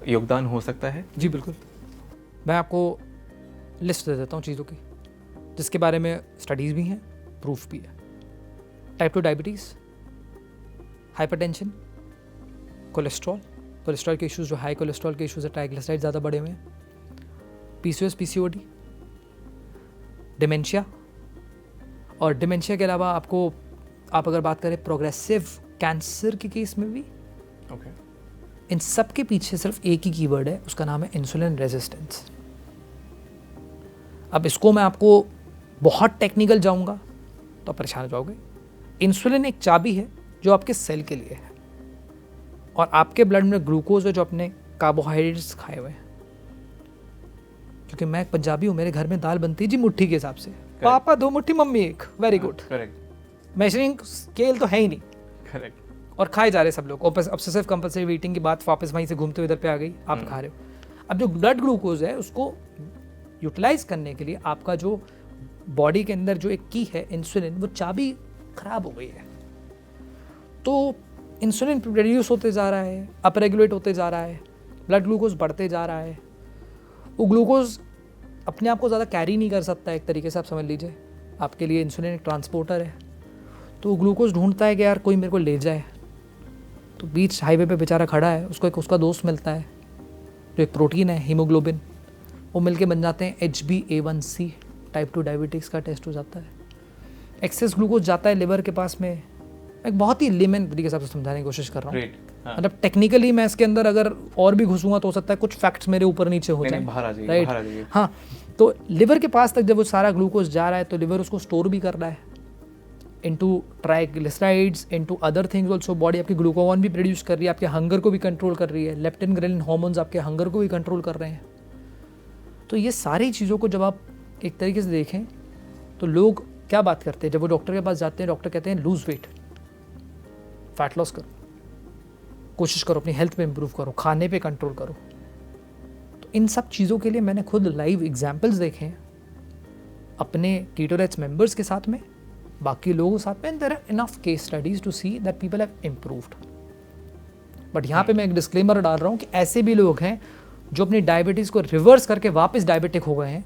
योगदान हो सकता है? जी बिल्कुल। मैं आपको लिस्ट दे देता हूँ चीज़ों की जिसके बारे में स्टडीज़ भी हैं, प्रूफ भी है। टाइप 2 डायबिटीज़, हाइपरटेंशन, कोलेस्ट्रॉल के इश्यूज, जो हाई कोलेस्ट्रॉल के इश्यूज है, ट्राइग्लिसराइड ज़्यादा बढ़े हुए हैं, PCOS PCOD, डिमेंशिया, और डिमेंशिया के अलावा आप अगर बात करें प्रोग्रेसिव कैंसर के केस में भी, इन सब के पीछे सिर्फ एक ही कीवर्ड है, उसका नाम है इंसुलिन रेजिस्टेंस। अब इसको मैं आपको बहुत टेक्निकल जाऊंगा तो आप परेशान हो जाओगे। इंसुलिन एक चाबी है जो आपके सेल के लिए है, और आपके ब्लड में ग्लूकोज है जो अपने कार्बोहाइड्रेट्स खाए हुए हैं। क्योंकि मैं एक पंजाबी हूँ, मेरे घर में दाल बनती है जी मुट्ठी के हिसाब से, पापा 2 मुट्ठी, mummy 1, very good. Correct, measuring scale तो है ही नहीं। करेक्ट। और खाए जा रहे सब लोग। ऑब्सेसिव कंपल्सिव ईटिंग की बात वापस वहीं से घूमते हुए इधर पे आ गई, आप खा रहे हो। अब जो ब्लड ग्लूकोज है उसको यूटिलाइज करने के लिए आपका जो बॉडी के अंदर जो एक की है इंसुलिन, वो चाबी खराब हो गई है। तो इंसुलिन प्रोड्यूस होते जा रहा है, अपरेगुलेट होते जा रहा है, ब्लड ग्लूकोज बढ़ते जा रहा है। वो ग्लूकोज अपने आप को ज़्यादा कैरी नहीं कर सकता, एक तरीके से आप समझ लीजिए। आपके लिए इंसुलिन एक ट्रांसपोर्टर है, तो ग्लूकोज ढूंढता है कि यार कोई मेरे को ले जाए। तो बीच हाईवे पे बेचारा खड़ा है, उसको एक उसका दोस्त मिलता है जो एक प्रोटीन है हीमोग्लोबिन, वो मिलके बन जाते हैं HbA1c। टाइप 2 डायबिटीज़ का टेस्ट हो जाता है। एक्सेस ग्लूकोज जाता है लिवर के पास में। एक बहुत ही लेमन तरीके से आपसे समझाने की कोशिश कर रहा हूँ। मतलब टेक्निकली मैं इसके अंदर अगर और भी घुसूंगा तो हो सकता है कुछ फैक्ट्स मेरे ऊपर नीचे हो जाए, राइट? हाँ, तो लिवर के पास तक जब वो सारा ग्लूकोज जा रहा है तो लिवर उसको स्टोर भी कर रहा है into triglycerides, into other things also. Body आपकी ग्लूकागॉन भी प्रोड्यूस कर रही है, आपके हंगर को भी कंट्रोल कर रही है। लेप्टिन ग्रेलिन हार्मोन्स आपके हंगर को भी कंट्रोल कर रहे हैं। तो ये सारी चीज़ों को जब आप एक तरीके से देखें तो लोग क्या बात करते हैं, जब वो डॉक्टर के पास जाते हैं, डॉक्टर कहते हैं लूज वेट, फैट लॉस करो, कोशिश करो अपनी हेल्थ पे इंप्रूव करो, खाने पे कंट्रोल करो। तो इन सब चीज़ों के लिए मैंने खुद लाइव एग्जाम्पल्स देखे हैं अपने कीटोरेट्स मेंबर्स के साथ में, बाकी लोगों के साथ में। There are enough case studies to see that people have improved. But यहाँ पे मैं एक डिस्क्लेमर डाल रहा हूँ कि ऐसे भी लोग हैं जो अपनी डायबिटीज़ को रिवर्स करके वापस डायबिटिक हो गए हैं,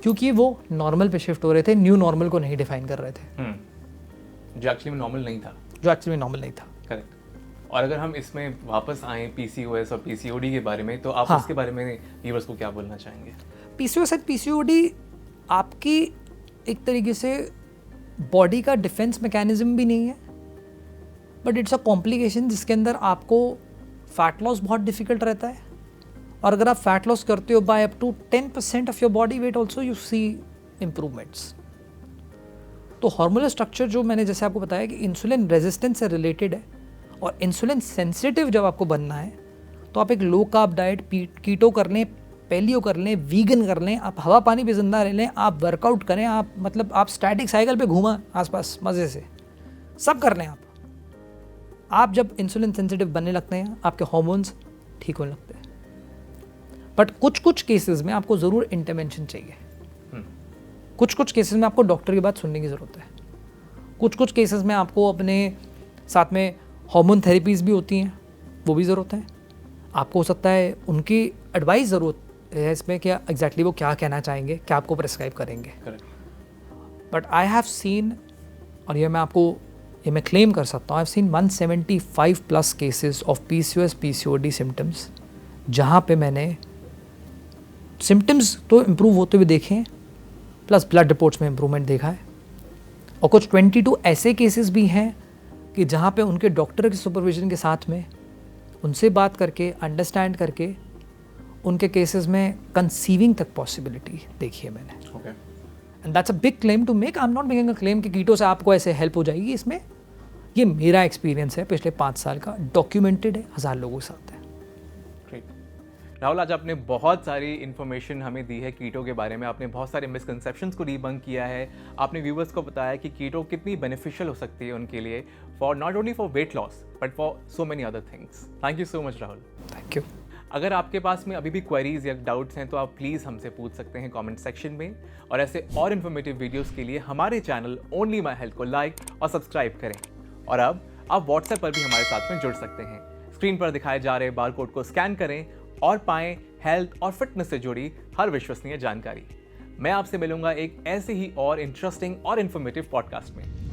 क्योंकि वो नॉर्मल पे शिफ्ट हो रहे थे, न्यू नॉर्मल को नहीं डिफाइन कर रहे थे, जो एक्चुअली नॉर्मल नहीं था। करेक्ट। और अगर हम इसमें वापस आए PCOS और PCOD के बारे में, तो आप उसके बारे में व्यूअर्स को क्या बोलना चाहेंगे? PCOS और PCOD आपकी एक तरीके से बॉडी का डिफेंस मैकेनिज्म भी नहीं है, बट इट्स अ कॉम्प्लिकेशन जिसके अंदर आपको फैट लॉस बहुत डिफिकल्ट रहता है। और अगर आप फैट लॉस करते हो by up to 10% of your body weight also you see improvements. तो हार्मोनल स्ट्रक्चर जो मैंने जैसे आपको बताया कि इंसुलिन रेजिस्टेंस से रिलेटेड है, और इंसुलिन सेंसिटिव जब आपको बनना है तो आप एक लो कार्ब डाइट, कीटो कर लें, पैलियो कर लें, वीगन कर लें, आप हवा पानी पे जिंदा रह लें, आप वर्कआउट करें, आप मतलब आप स्टैटिक साइकिल पे घूमा आसपास मज़े से, सब कर लें आप, आप जब इंसुलिन सेंसिटिव बनने लगते हैं आपके हार्मोन्स ठीक होने लगते हैं, बट कुछ कुछ केसेस में आपको ज़रूर इंटरवेंशन चाहिए। कुछ कुछ केसेस में आपको डॉक्टर की बात सुनने की ज़रूरत है। कुछ कुछ केसेस में आपको अपने साथ में हार्मोन थेरेपीज़ भी होती हैं, वो भी ज़रूरत है। आपको हो सकता है उनकी एडवाइस ज़रूरत है इसमें कि एग्जैक्टली वो क्या कहना चाहेंगे, क्या आपको प्रेस्क्राइब करेंगे। बट आई हैव सीन, और ये मैं क्लेम कर सकता हूँ, I have seen 175 plus cases of PCOS PCOD symptoms, जहाँ पे मैंने सिम्टम्स तो इम्प्रूव होते हुए देखे हैं, प्लस ब्लड रिपोर्ट्स में इम्प्रूवमेंट देखा है। और कुछ 22 ऐसे केसेस भी हैं कि जहाँ पे उनके डॉक्टर के सुपरविजन के साथ में उनसे बात करके, अंडरस्टैंड करके, उनके केसेस में कंसीविंग तक पॉसिबिलिटी देखी है मैंने। And that's a big claim to make. I am not making a claim कि कीटो से आपको ऐसे हेल्प हो जाएगी। इसमें ये मेरा एक्सपीरियंस है पिछले 5 साल का, डॉक्यूमेंटेड है, 1000 लोगों के साथ है। राहुल, आज आपने बहुत सारी इन्फॉर्मेशन हमें दी है कीटो के बारे में। आपने बहुत सारे मिसकंसेप्शंस को डिबंक किया है। आपने व्यूवर्स को बताया कि कीटो कितनी बेनिफिशियल हो सकती है उनके लिए, for not only for weight loss but for so many other things. Thank you so much Rahul. Thank you. अगर आपके पास में अभी भी क्वेरीज या डाउट्स हैं तो आप प्लीज़ हमसे पूछ सकते हैं कमेंट सेक्शन में। और ऐसे और इन्फॉर्मेटिव वीडियोस के लिए हमारे चैनल ओनली माई हेल्थ को लाइक और सब्सक्राइब करें। और अब आप व्हाट्सएप पर भी हमारे साथ में जुड़ सकते हैं। स्क्रीन पर दिखाए जा रहे बारकोड को स्कैन करें और पाएं हेल्थ और फिटनेस से जुड़ी हर विश्वसनीय जानकारी। मैं आपसे मिलूंगा एक ऐसे ही और इंटरेस्टिंग और इन्फॉर्मेटिव पॉडकास्ट में।